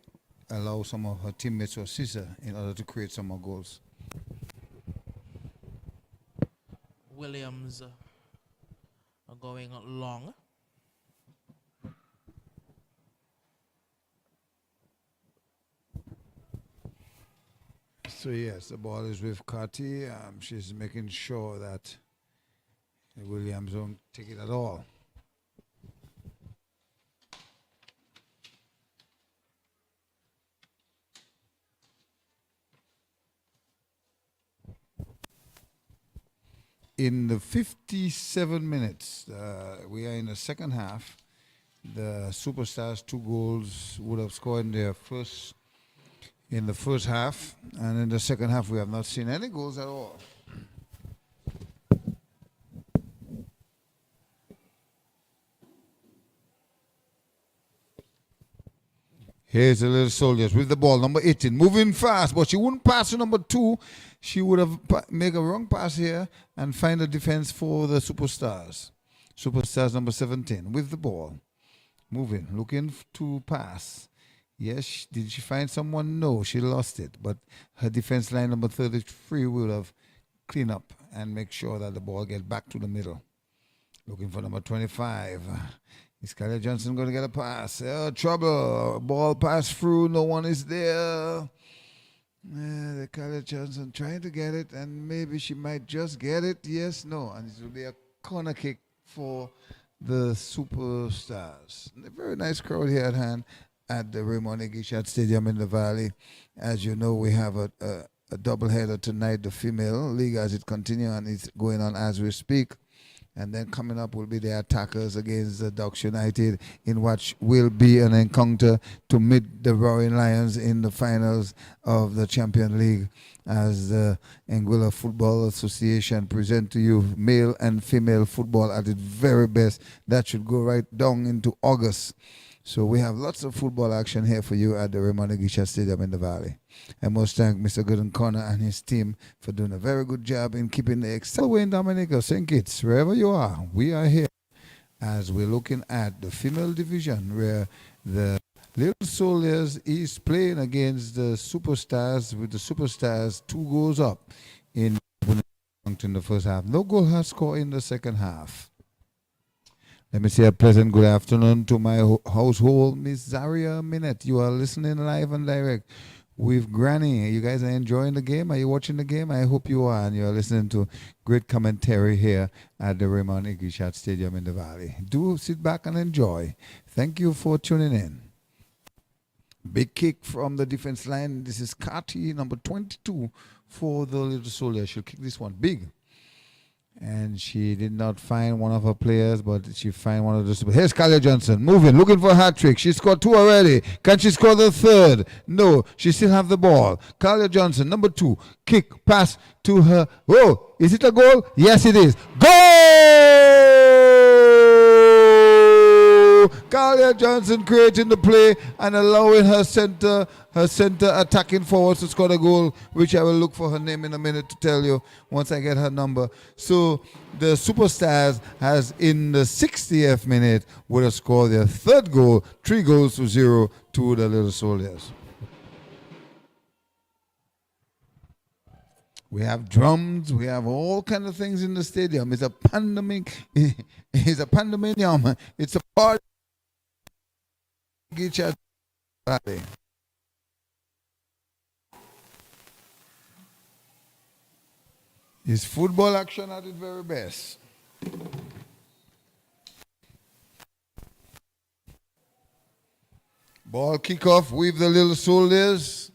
Speaker 2: allow some of her teammates to assist her in order to create some more goals.
Speaker 1: Williams are going long.
Speaker 2: So yes, the ball is with Carty. She's making sure that Williams don't take it at all. In the 57 minutes, we are in the second half. The Superstars 2 goals would have scored in the first half, and in the second half we have not seen any goals at all. Here's the Little Soldiers with the ball, number 18, moving fast, but she wouldn't pass to number 2. She would have make a wrong pass here and find a defense for the Superstars. Superstars number 17 with the ball, moving, looking to pass. Yes, did she find someone? No, she lost it. But her defense line number 33 will have cleaned up and make sure that the ball gets back to the middle. Looking for number 25. Is Kylie Johnson going to get a pass? Trouble. Ball passed through. No one is there. The Kylie Johnson trying to get it, and maybe she might just get it. Yes, no. And it will be a corner kick for the Superstars. A very nice crowd here at hand at the Raymond Igishat Stadium in the Valley. As you know, we have a doubleheader tonight, the female league, as it continues, and it's going on as we speak. And then coming up will be the Attackers against the Ducks United in what will be an encounter to meet the Roaring Lions in the finals of the Champion League, as the Anguilla Football Association present to you male and female football at its very best. That should go right down into August. So we have lots of football action here for you at the Raymond Igisha Stadium in the Valley. I must thank Mr. Gooden Connor and his team for doing a very good job in keeping the excel way in Dominica. St. Kitts, wherever you are, we are here as we're looking at the female division where the Little Soldiers is playing against the Superstars, with the Superstars 2 goals up in the first half. No goal has scored in the second half. Let me say a pleasant good afternoon to my household, Miss Zaria Minette. You are listening live and direct with Granny. You guys are enjoying the game? Are you watching the game? I hope you are, and you are listening to great commentary here at the Raymond Igishat Stadium in the Valley. Do sit back and enjoy. Thank you for tuning in. Big kick from the defense line. This is Carty, number 22 for the Little Soldiers. She'll kick this one big. And she did not find one of her players, but she found one of the super. Here's Kylie Johnson moving, looking for a hat trick. She scored 2 already. Can she score the 3rd? No, she still have the ball. Kylie Johnson, number 2, kick, pass to her. Oh, is it a goal? Yes, it is. Goal! Kylie Johnson creating the play and allowing her center attacking forwards to score the goal, which I will look for her name in a minute to tell you once I get her number. So the Superstars has in the 60th minute would have scored their 3rd goal, 3 goals to 0 to the Little Soldiers. We have drums, we have all kind of things in the stadium. It's a pandemic, it's a pandemonium, it's a party. It's football action at its very best. Ball kickoff with the Little Soldiers.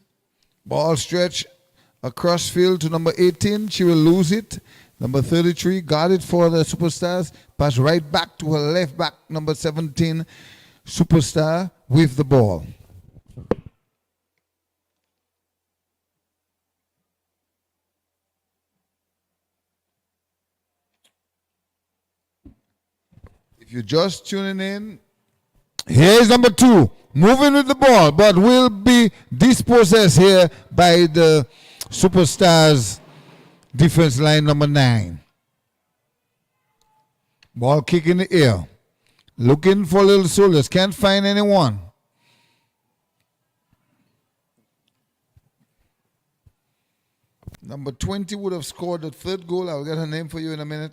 Speaker 2: Ball stretch across field to number 18. She will lose it. Number 33 got it for the Superstars. Pass right back to her left back, number 17. Superstar with the ball. If you're just tuning in, here's number 2, moving with the ball, but will be dispossessed here by the Superstars defense line number 9. Ball kick in the air. Looking for Little Soldiers. Can't find anyone. Number 20 would have scored the 3rd goal. I'll get her name for you in a minute.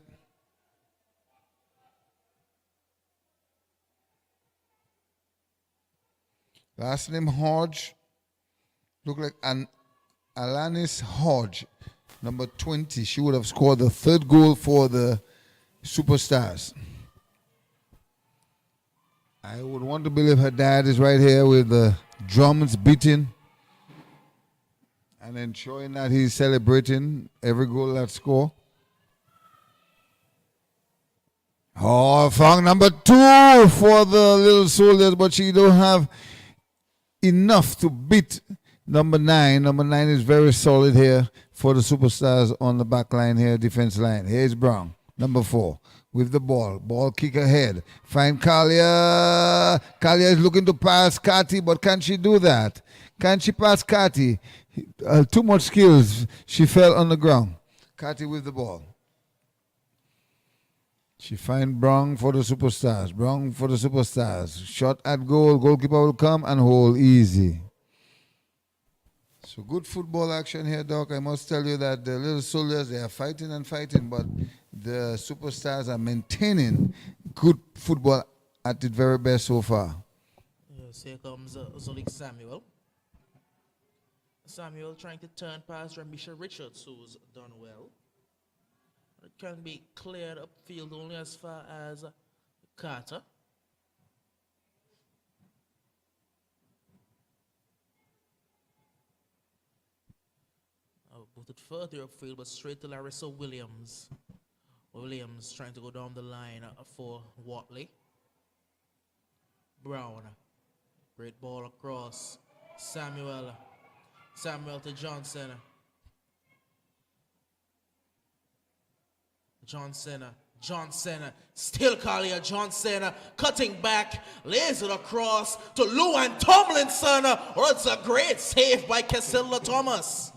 Speaker 2: Last name Hodge. Look like an Alanis Hodge. Number 20. She would have scored the 3rd goal for the Superstars. I would want to believe her dad is right here with the drums beating and ensuring that he's celebrating every goal that score. Oh, found number 2 for the Little Soldiers, but she don't have enough to beat number 9. Number 9 is very solid here for the Superstars on the back line here, defense line. Here's Brown, number 4. With the ball. Ball kick ahead. Find Kalia. Kalia is looking to pass Kati, but can she do that? Can she pass Kati? Too much skills. She fell on the ground. Kati with the ball. She find Brown for the Superstars. Brown for the Superstars. Shot at goal. Goalkeeper will come and hold easy. So good football action here, Doc. I must tell you that the Little Soldiers, they are fighting and fighting, but the Superstars are maintaining good football at its very best so far.
Speaker 1: Yes, here comes Zolik Samuel. Samuel trying to turn past Ramisha Richards, who's done well. It can be cleared upfield only as far as Carter. Put it further upfield, but straight to Larissa Williams. Williams trying to go down the line for Watley. Brown. Great ball across. Samuel. Samuel to Johnson. Johnson. Still Kalia Johnson. Cutting back. Lays it across to Luan Tomlinson. Oh, it's a great save by Casilla Thomas.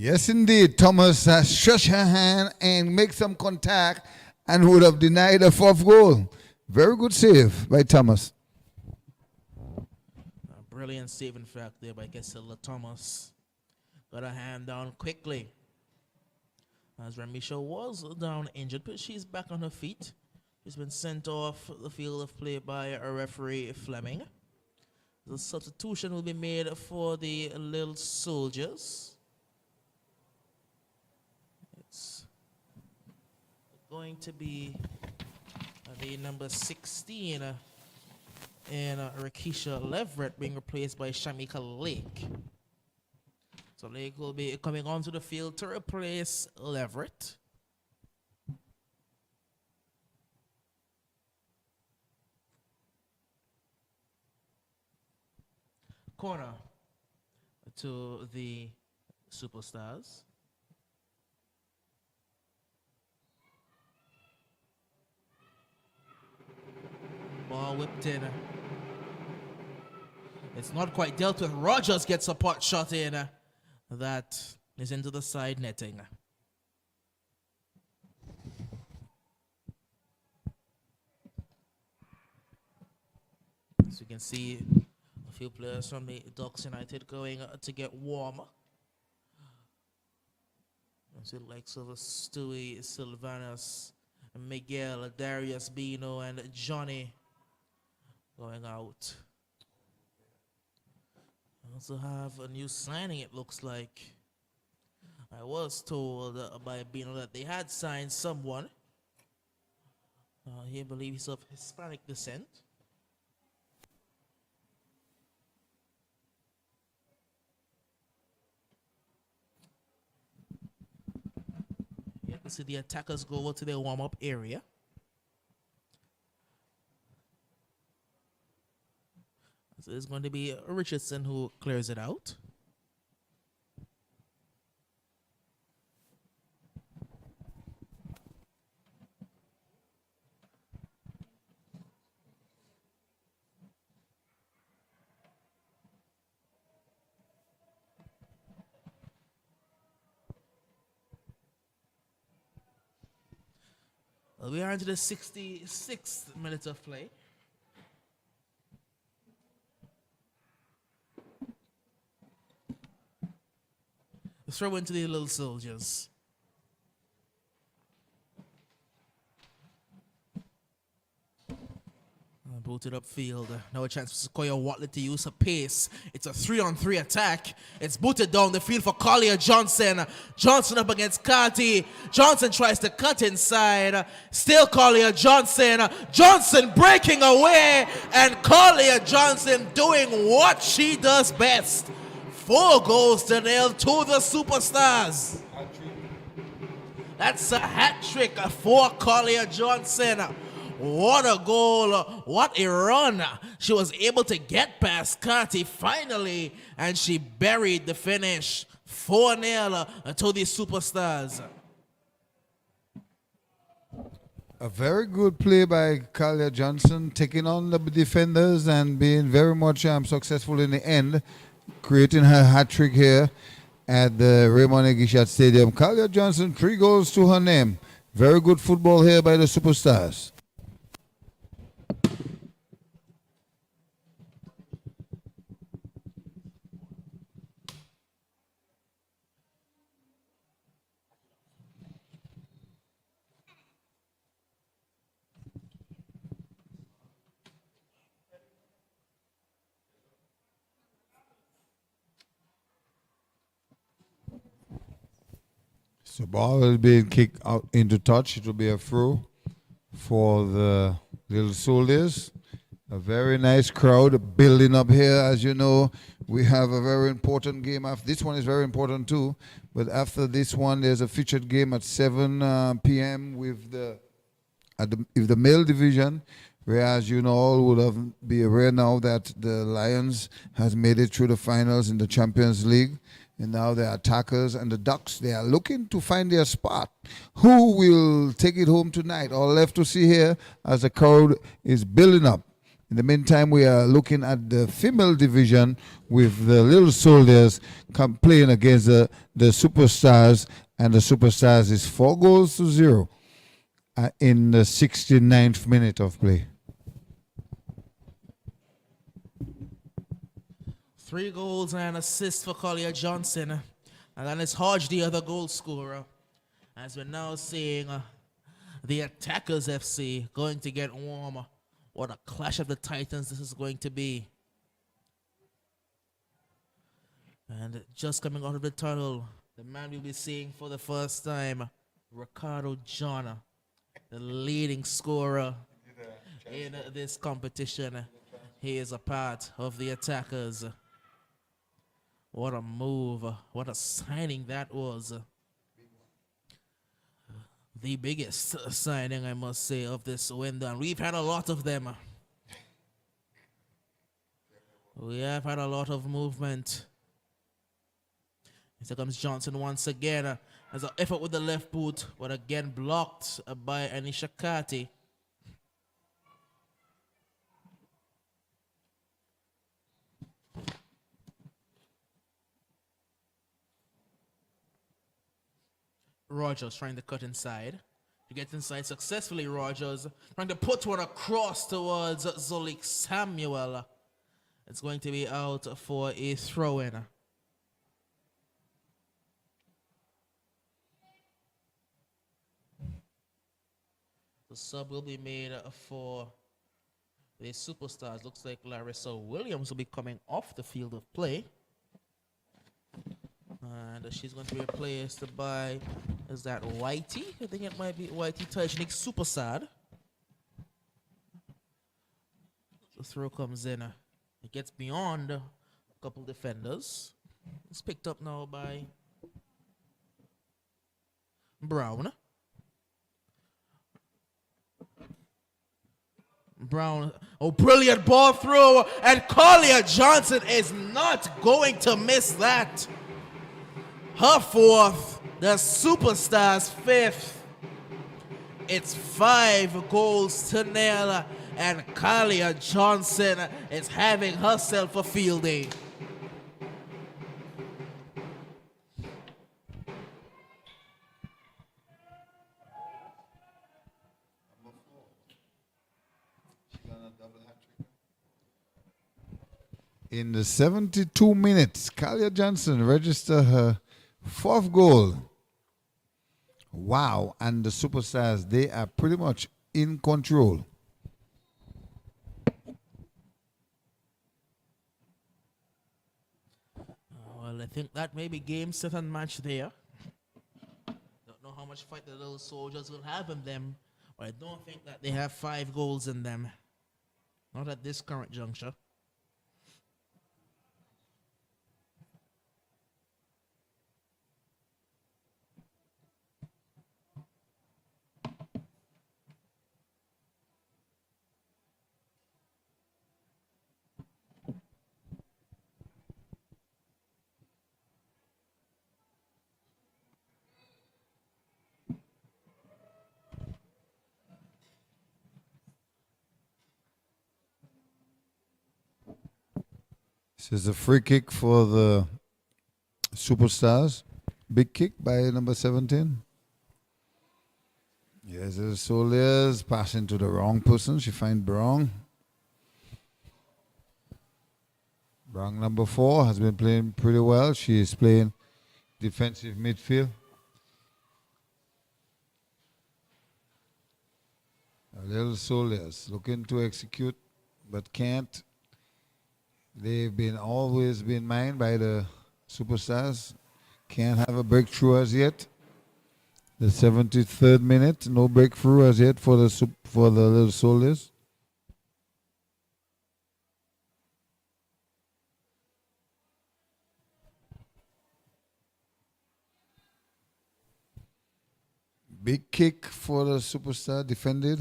Speaker 2: Yes, indeed. Thomas has stretched her hand and make some contact and would have denied a 4th goal. Very good save by Thomas.
Speaker 1: A brilliant save, in fact, there by Casilla Thomas. Got her hand down quickly. As Ramisha was down injured, but she's back on her feet. She's been sent off the field of play by a referee, Fleming. The substitution will be made for the Little Soldiers. It's going to be the number 16 and Rakisha Leverett being replaced by Shamika Lake. So Lake will be coming onto the field to replace Leverett. Corner to the Superstars. Ball whipped in. It's not quite dealt with. Rogers gets a pot shot in. That is into the side netting. As you can see, a few players from the Ducks United going to get warm. So like Stewie, Sylvanus, Miguel, Darius Bino, and Johnny going out. I also have a new signing, it looks like. I was told by Bino that they had signed someone. He believes he's of Hispanic descent. You can see the attackers go over to their warm-up area. So it's going to be Richardson who clears it out. We are into the 66th minute of play. Throw into the little soldiers. Booted upfield. Now a chance for Sequoia Watley to use her pace. It's a 3-on-3 attack. It's booted down the field for Collier Johnson. Johnson up against Carty. Johnson tries to cut inside. Still Collier Johnson. Johnson breaking away. And Collier Johnson doing what she does best. 4 goals to nil to the Superstars. That's a hat trick for Collier Johnson. What a goal, what a run. She was able to get past Carty finally, and she buried the finish. 4-0 to the Superstars.
Speaker 2: A very good play by Collier Johnson, taking on the defenders and being very much successful in the end, creating her hat trick here at the Raymond Egishat Stadium. Collier Johnson, 3 goals to her name. Very good football here by the Superstars. So ball is being kicked out into touch. It will be a throw for the Little Soldiers. A very nice crowd building up here. As you know, we have a very important game. This one is very important too. But after this one, there's a featured game at 7 p.m. with the male division. Whereas you know, all would have be aware now that the Lions has made it through the finals in the Champions League. And now the Attackers and the Ducks, they are looking to find their spot. Who will take it home tonight? All left to see here as the crowd is building up. In the meantime, we are looking at the female division with the Little Soldiers playing against the Superstars. And the Superstars is 4 goals to 0 in the 69th minute of play.
Speaker 1: 3 goals and an assist for Collier Johnson. And then it's Hodge, the other goal scorer. As we're now seeing the Attackers FC going to get warm. What a clash of the Titans this is going to be. And just coming out of the tunnel, the man we'll be seeing for the first time, Ricardo John, the leading scorer in this competition. He is a part of the Attackers. What a move. What a signing that was. The biggest signing, I must say, of this window. And we've had a lot of them. We have had a lot of movement. Here comes Johnson once again. As an effort with the left boot, but again blocked by Anisha Carty. Rogers trying to cut inside. He gets inside successfully, Rogers. Trying to put one across towards Zolik Samuel. It's going to be out for a throw-in. The sub will be made for the Superstars. Looks like Larissa Williams will be coming off the field of play. And she's going to be replaced by, is that Whitey? I think it might be Whitey Tajnik. Super sad. The throw comes in. It gets beyond a couple defenders. It's picked up now by Brown. Brown, oh, brilliant ball through, and Collier Johnson is not going to miss that. Her 4th, the Superstars 5th. It's 5 goals to nil, and Collier Johnson is having herself a field day.
Speaker 2: In the 72 minutes, Kalia Johnson registered her fourth goal. Wow, and the Superstars, they are pretty much in control.
Speaker 1: Well, I think that may be game, set, and match there. Don't know how much fight the little soldiers will have in them, but I don't think that they have 5 goals in them. Not at this current juncture.
Speaker 2: This is a free kick for the Superstars. Big kick by number 17. Yes, the Soliers passing to the wrong person. She finds Brown. Brown number 4 has been playing pretty well. She is playing defensive midfield. A little Soliers looking to execute but can't. They've been always been mined by the Superstars. Can't have a breakthrough as yet. The 73rd minute, no breakthrough as yet for the little Soldiers. Big kick for the Superstar, defended.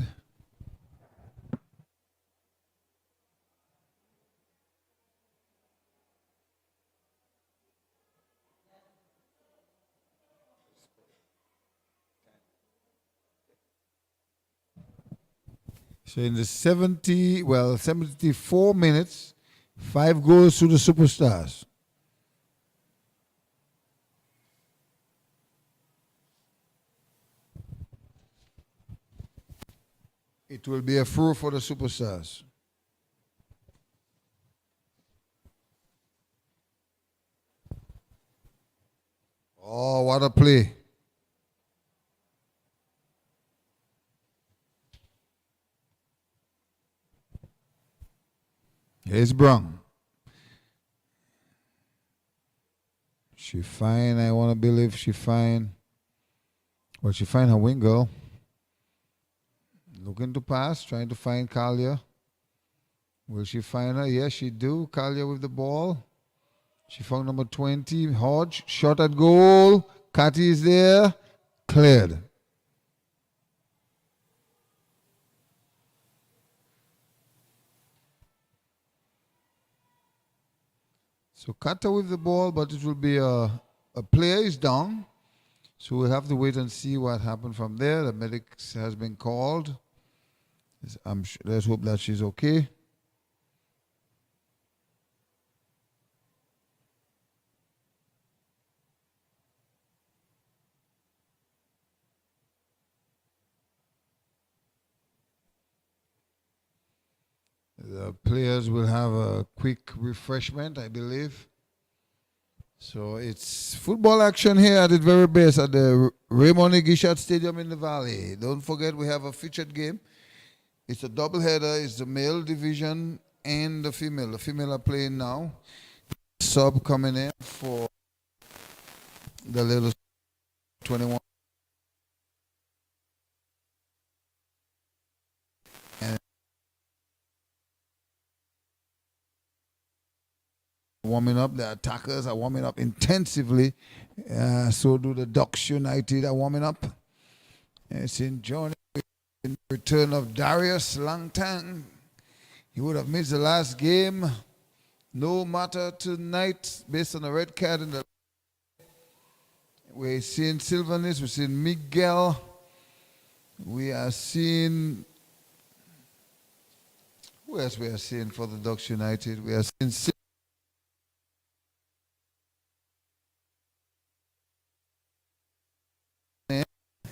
Speaker 2: So in the 74 minutes, 5 goals to the Superstars. It will be a throw for the Superstars. Oh, what a play. Here's Brown. She fine. I want to believe she fine. Well, she find her wing girl. Looking to pass, trying to find Kalia. Will she find her? Yes, she do. Kalia with the ball. She found number 20, Hodge. Shot at goal. Catty is there. Cleared. So Kata with the ball, but it will be a player is down. So we'll have to wait and see what happened from there. The medics has been called. Let's hope that she's okay. The players will have a quick refreshment, I believe. So it's football action here at its very best at the Raymond Igishat Stadium in the Valley. Don't forget we have a featured game. It's a doubleheader. It's the male division and the female. The female are playing now. Sub coming in for the little 21. And warming up. The attackers are warming up intensively. So do the Ducks United are warming up. It's enjoying the return of Darius Langtang. He would have missed the last game. No matter tonight, based on the red card in the we're seeing Sylvanus, we're seeing Miguel, we are seeing who else we are seeing for the Ducks United? We are seeing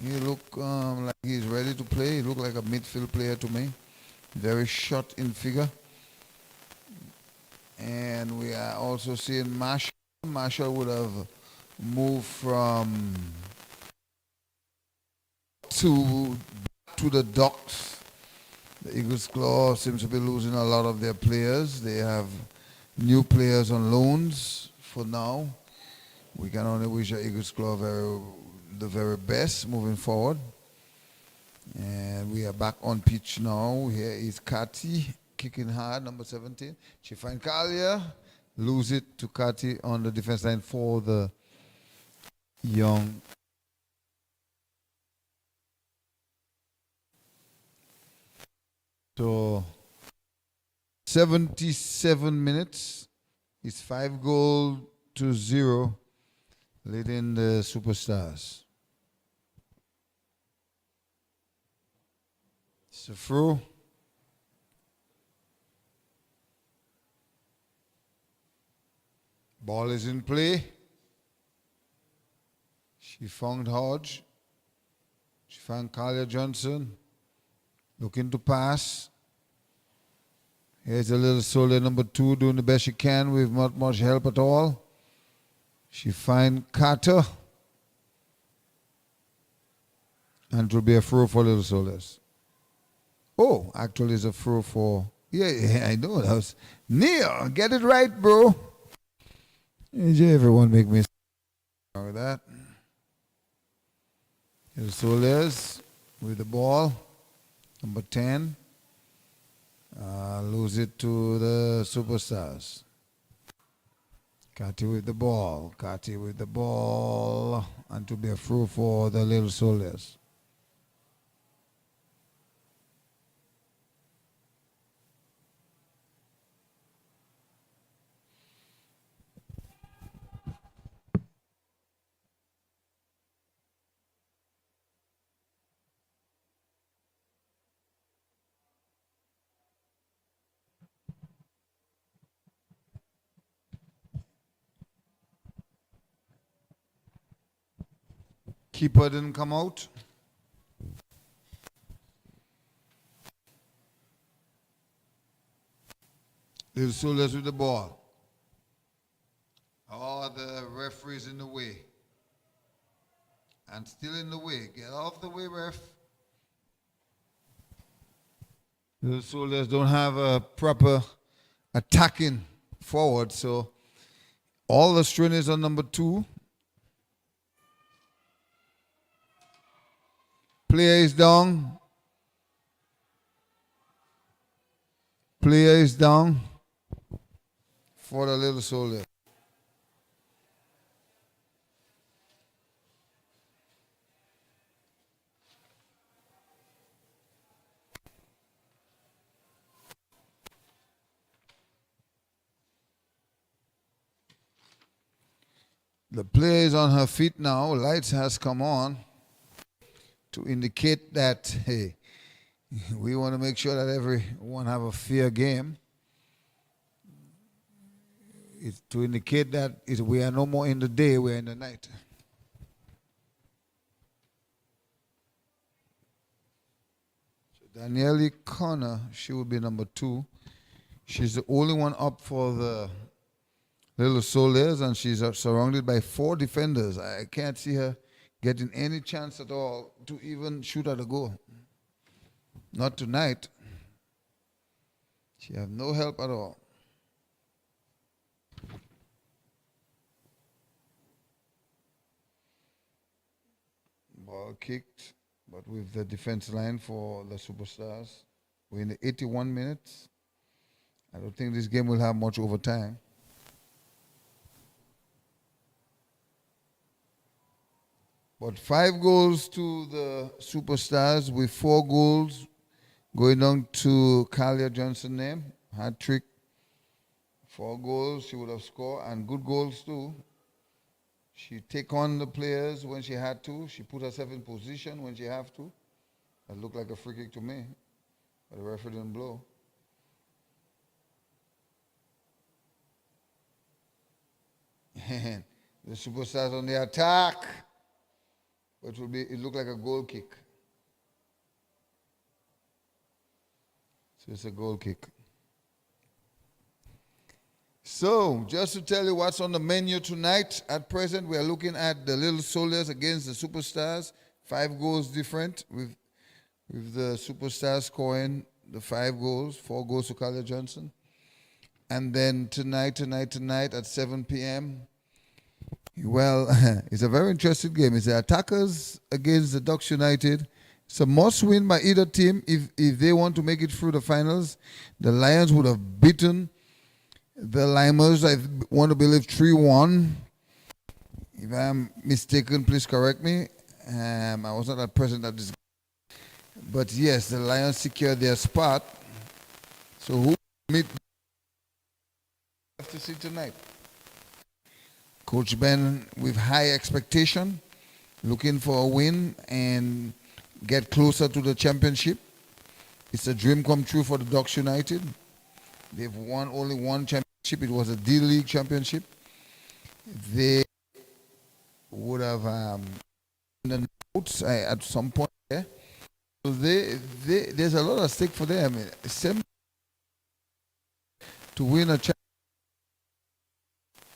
Speaker 2: he look like he's ready to play. He looked like a midfield player to me. very short in figure. And we are also seeing Marshall. Marshall would have moved from to the docks. The Eagles Claw seems to be losing a lot of their players. They have new players on loans for now. We can only wish the Eagles Claw the very best moving forward. And we are back on pitch now. Here is Kati kicking hard, number 17. She finds Kalia, lose it to Kati on the defense line for the young. So 77 minutes is 5-0 leading the Superstars. It's a throw. Ball is in play. She found Hodge. She found Kalia Johnson. Looking to pass. Here's a little soldier number 2 doing the best she can with not much help at all. She finds Carter. And it will be a throw for little soldiers. Oh, actually it's a throw for, yeah, I know. That was Neil. Get it right, bro. Everyone make me with that. Little soldiers with the ball. Number 10. Lose it to the Superstars. Kati with the ball. Kati with the ball. And to be a throw for the little soldiers. Keeper didn't come out. Little soldiers with the ball. Oh, the referee's in the way. And still in the way. Get off the way, ref. The soldiers don't have a proper attacking forward, so all the strain is on number 2. Player is down. Player is down for the little soldier. The player is on her feet now. Lights has come on to indicate that, hey, we want to make sure that everyone have a fair game. It's to indicate that we are no more in the day, we're in the night. So Danielle Connor, she will be number 2. She's the only one up for the little soldiers, and she's surrounded by 4 defenders. I can't see her getting any chance at all to even shoot at a goal. Not tonight. She have no help at all. Ball kicked, but with the defense line for the Superstars. We're in the 81 minutes. I don't think this game will have much overtime. But 5 goals to the Superstars with 4 goals going on to Kalia Johnson name. Hat trick. 4 goals she would have scored, and good goals too. She take on the players when she had to. She put herself in position when she have to. That looked like a free kick to me, but the referee didn't blow. And the Superstars on the attack. But it looked like a goal kick. So it's a goal kick. So, just to tell you what's on the menu tonight, at present we are looking at the Little Soldiers against the Superstars. 5 goals different, with the Superstars scoring the 5 goals, 4 goals to Carly Johnson. And then tonight at 7 p.m., well, it's a very interesting game. It's the Attackers against the Ducks United. It's a must win by either team if they want to make it through the finals. The Lions would have beaten the Limers, I want to believe, 3-1. If I'm mistaken, please correct me. I was not present at this. But yes, the Lions secured their spot. So who meet have to see tonight? Coach Ben with high expectation, looking for a win and get closer to the championship. It's a dream come true for the Ducks United. They've won only one championship. It was a D-League championship. They would have the notes at some point there. So there's a lot at stake for them. To win a championship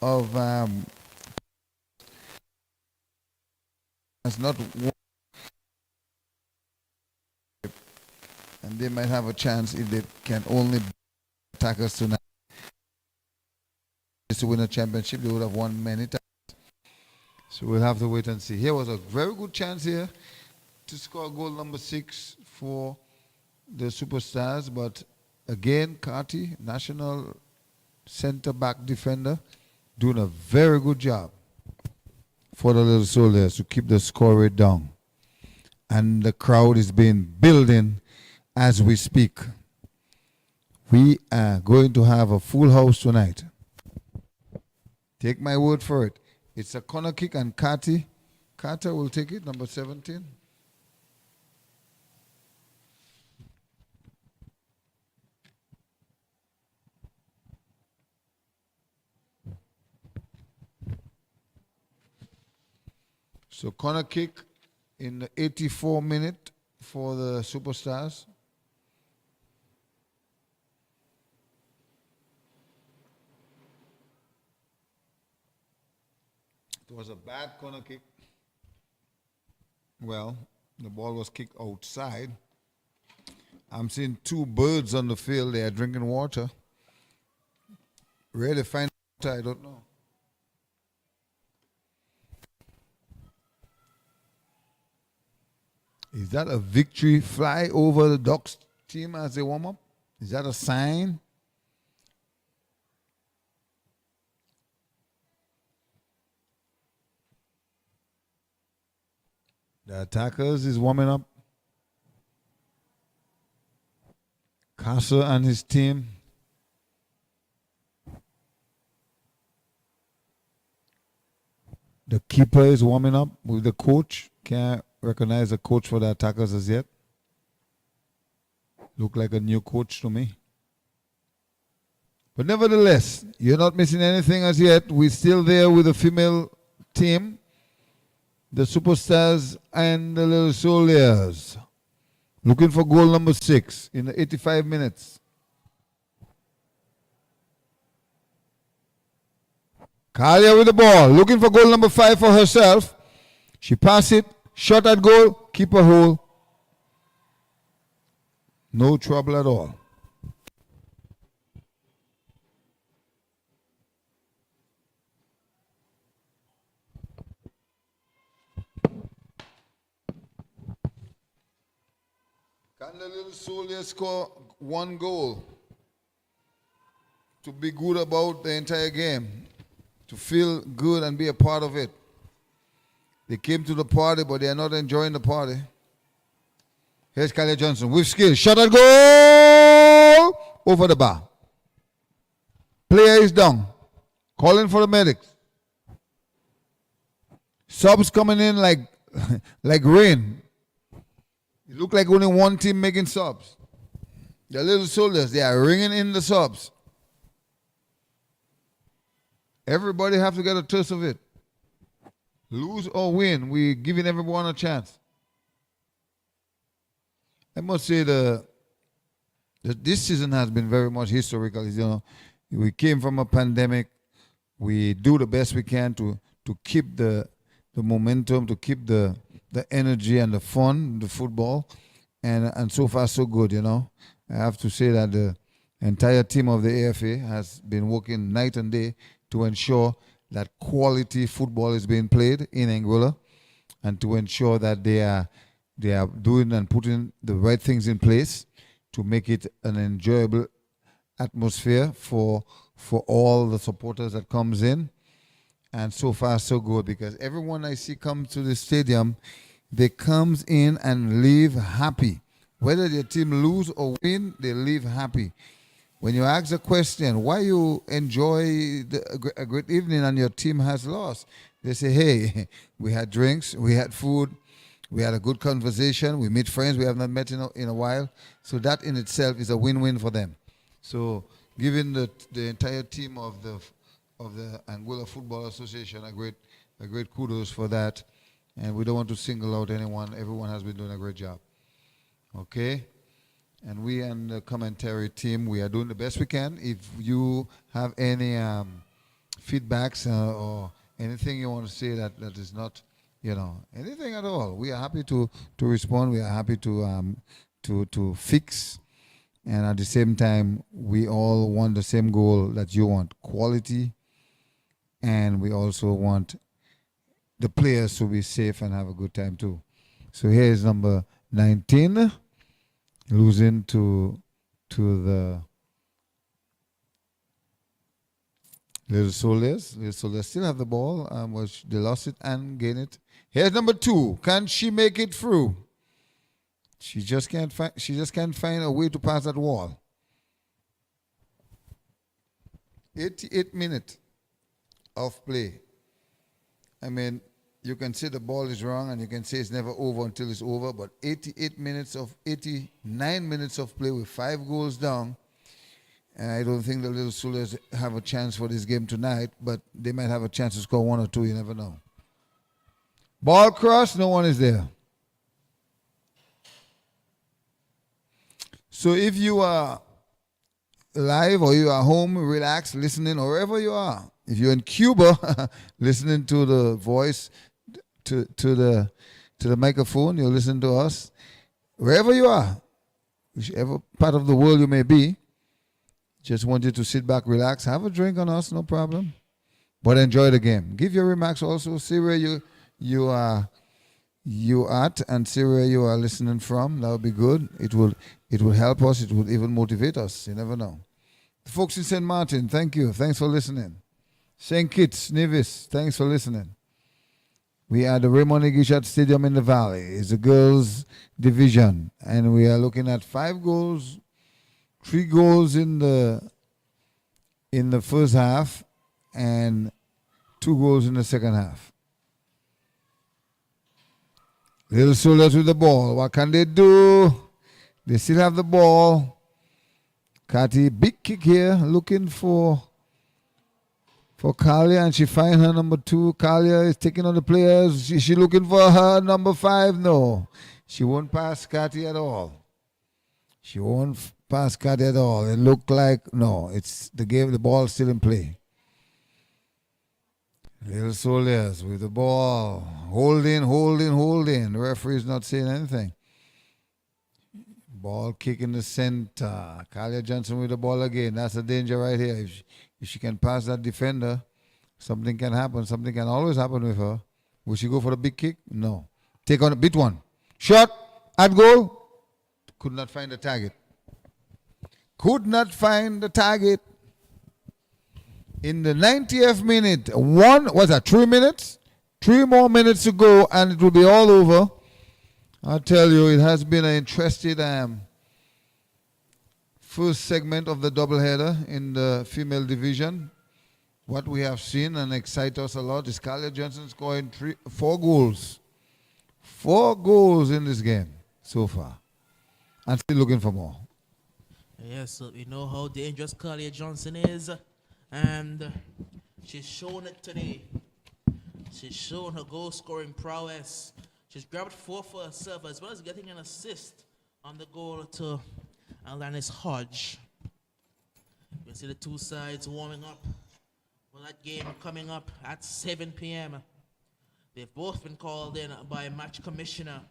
Speaker 2: of has not won, and they might have a chance if they can only attack us tonight. To win a championship, they would have won many times. So we'll have to wait and see. Here was a very good chance here to score goal number 6 for the Superstars, but again, Carty, national center-back defender, doing a very good job for the Little Soldiers to keep the score rate down. And the crowd is being building as we speak. We are going to have a full house tonight. Take my word for it. It's a corner kick, and Carter will take it, number 17. So corner kick in the 84th minute for the Superstars. It was a bad corner kick. Well, the ball was kicked outside. I'm seeing 2 birds on the field. They are drinking water. Where they find water, I don't know. Is that a victory fly over the Ducks team as they warm up? Is that a sign? The Attackers is warming up. Casa and his team. The keeper is warming up with the coach. Can't recognize the coach for the Attackers as yet. Look like a new coach to me. But nevertheless, you're not missing anything as yet. We're still there with the female team, the Superstars and the Little Soldiers. Looking for goal number 6 in the 85 minutes. Kalia with the ball, looking for goal number 5 for herself. She passed it, shot at goal, keeper hole. No trouble at all. Can the Little Soldiers score 1 goal to be good about the entire game, to feel good and be a part of it? They came to the party, but they are not enjoying the party. Here's Kylie Johnson with skill. Shot at goal! Over the bar. Player is down. Calling for the medics. Subs coming in like rain. It looked like only one team making subs. The Little Soldiers, they are ringing in the subs. Everybody have to get a taste of it. Lose or win, we're giving everyone a chance. I must say the This season has been very much historical. You know, we came from a pandemic. We do the best we can to keep the momentum, to keep the energy and the fun, the football, and so far so good. You know, I have to say that the entire team of the AFA has been working night and day to ensure that quality football is being played in Anguilla, and to ensure that they are doing and putting the right things in place to make it an enjoyable atmosphere for all the supporters that comes in. And so far so good, because everyone I see come to the stadium, they comes in and leave happy. Whether their team lose or win, they leave happy. When you ask a question, why you enjoy a great evening and your team has lost, they say, hey, we had drinks, we had food, we had a good conversation, we meet friends we have not met in a while. So that in itself is a win-win for them. So giving the entire team of the Anguilla Football Association a great kudos for that. And we don't want to single out anyone. Everyone has been doing a great job. Okay? And we and the commentary team, we are doing the best we can. If you have any feedbacks or anything you want to say that is not, anything at all, we are happy to respond. We are happy to fix. And at the same time, we all want the same goal that you want: quality. And we also want the players to be safe and have a good time too. So here is number 19, losing to the Little Soldiers. Little Soldiers still have the ball, which they lost it and gain it. Here's number 2. Can she make it through? She just can't find a way to pass that wall. 88 minutes of play. I mean, you can say the ball is wrong and you can say it's never over until it's over, but 89 minutes of play with 5 goals down. And I don't think the Little Soldiers have a chance for this game tonight, but they might have a chance to score 1 or 2, you never know. Ball cross, no one is there. So if you are live or you are home, relax, listening, or wherever you are, if you're in Cuba, listening to the voice, to the microphone, you're listening to us. Wherever you are, whichever part of the world you may be, just want you to sit back, relax, have a drink on us, no problem. But enjoy the game. Give your remarks also. See where you are at and see where you are listening from. That would be good. It will help us. It will even motivate us. You never know. The folks in St. Martin, thank you. Thanks for listening. St. Kitts, Nevis, thanks for listening. We are the Raymond Igishat Stadium in the Valley. It's a girls' division. And we are looking at 5 goals, 3 goals in the first half, and 2 goals in the second half. Little Soldiers with the ball. What can they do? They still have the ball. Cathy, big kick here, looking for Kalia, and she finds her number 2. Kalia is taking on the players. She looking for her number 5. No, she won't pass Cathy at all. She won't pass Cathy at all. It looked like, no, it's the game, the ball still in play. Little Soldiers with the ball. Holding. The referee is not saying anything. Ball kick in the center. Kalia Johnson with the ball again. That's a danger right here. If she can pass that defender, something can happen. Something can always happen with her. Will she go for the big kick? No. Take on a bit one. Shot at goal. Could not find the target. In the 90th minute, 3 minutes? 3 more minutes to go and it will be all over. I'll tell you, it has been an interesting first segment of the doubleheader in the female division. What we have seen and excite us a lot is Kalia Johnson scoring 4 goals. 4 goals in this game so far. And still looking for more.
Speaker 1: Yes, so we know how dangerous Kalia Johnson is, and she's shown it today. She's shown her goal-scoring prowess. She's grabbed 4 for herself, as well as getting an assist on the goal to Alanis Hodge. You can see the two sides warming up. Well, that game coming up at 7 p.m. They've both been called in by match commissioner.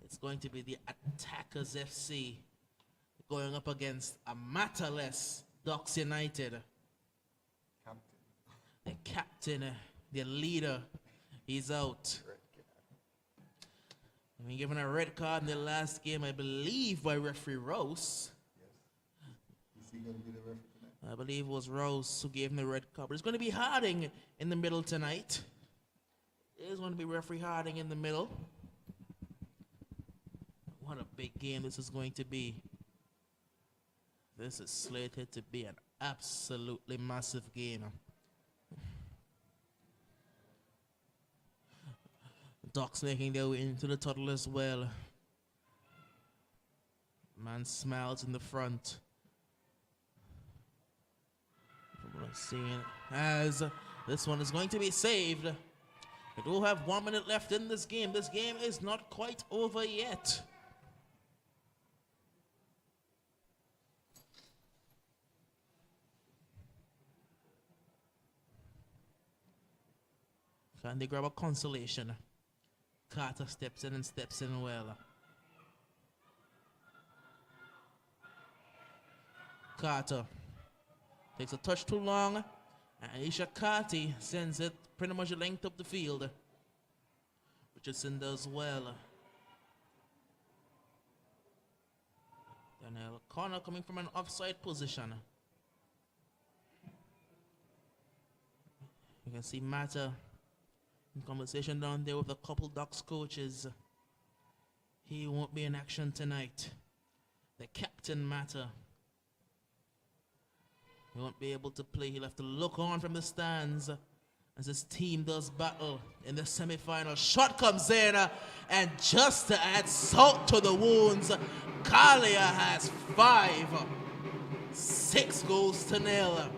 Speaker 1: It's going to be the Attackers FC going up against a matterless Ducks United. The captain, the leader, he's out. Been given a red card in the last game, I believe, by referee Rose.
Speaker 2: Yes. Is he going to be the referee tonight?
Speaker 1: I believe it was Rose who gave him the red card. But it's going to be Harding in the middle tonight. It is going to be referee Harding in the middle. What a big game this is going to be. This is slated to be an absolutely massive game. Ducks making their way into the tunnel as well. Man smiles in the front. Seeing as this one is going to be saved. We do have 1 minute left in this game. This game is not quite over yet. Can they grab a consolation? Carter steps in and steps in well. Carter takes a touch too long, and Isha Carty sends it pretty much length up the field. Richardson does well. Daniel Connor coming from an offside position. You can see Mata in conversation down there with a couple Ducks coaches. He won't be in action tonight. The captain Mata. He won't be able to play. He'll have to look on from the stands as his team does battle in the semi-final. Shot comes in, and just to add salt to the wounds, Kalia has 6 goals to nil.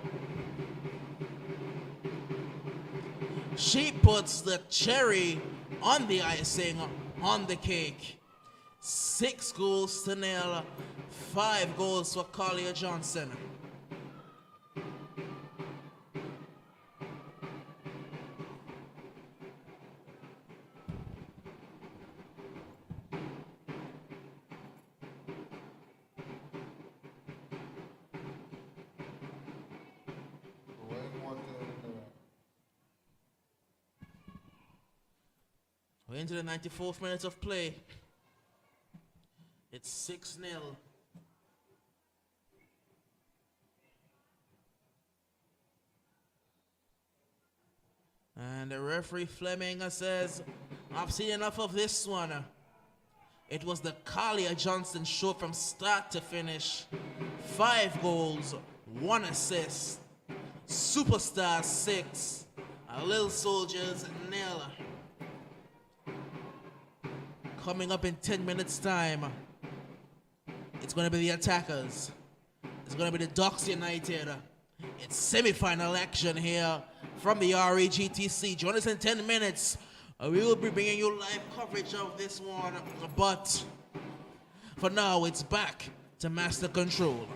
Speaker 1: She puts the cherry on the icing on the cake. 6 goals to nil, 5 goals for Kalia Johnson. We're into the 94th minute of play. It's 6-0. And the referee Fleming says, I've seen enough of this one. It was the Kalia Johnson show from start to finish. 5 goals, 1 assist. Superstars 6. Little Soldiers 0. Coming up in 10 minutes time, it's going to be the Attackers. It's going to be the Ducks United. It's semi-final action here from the REGTC. Join us in 10 minutes. We will be bringing you live coverage of this one. But for now, it's back to Master Control.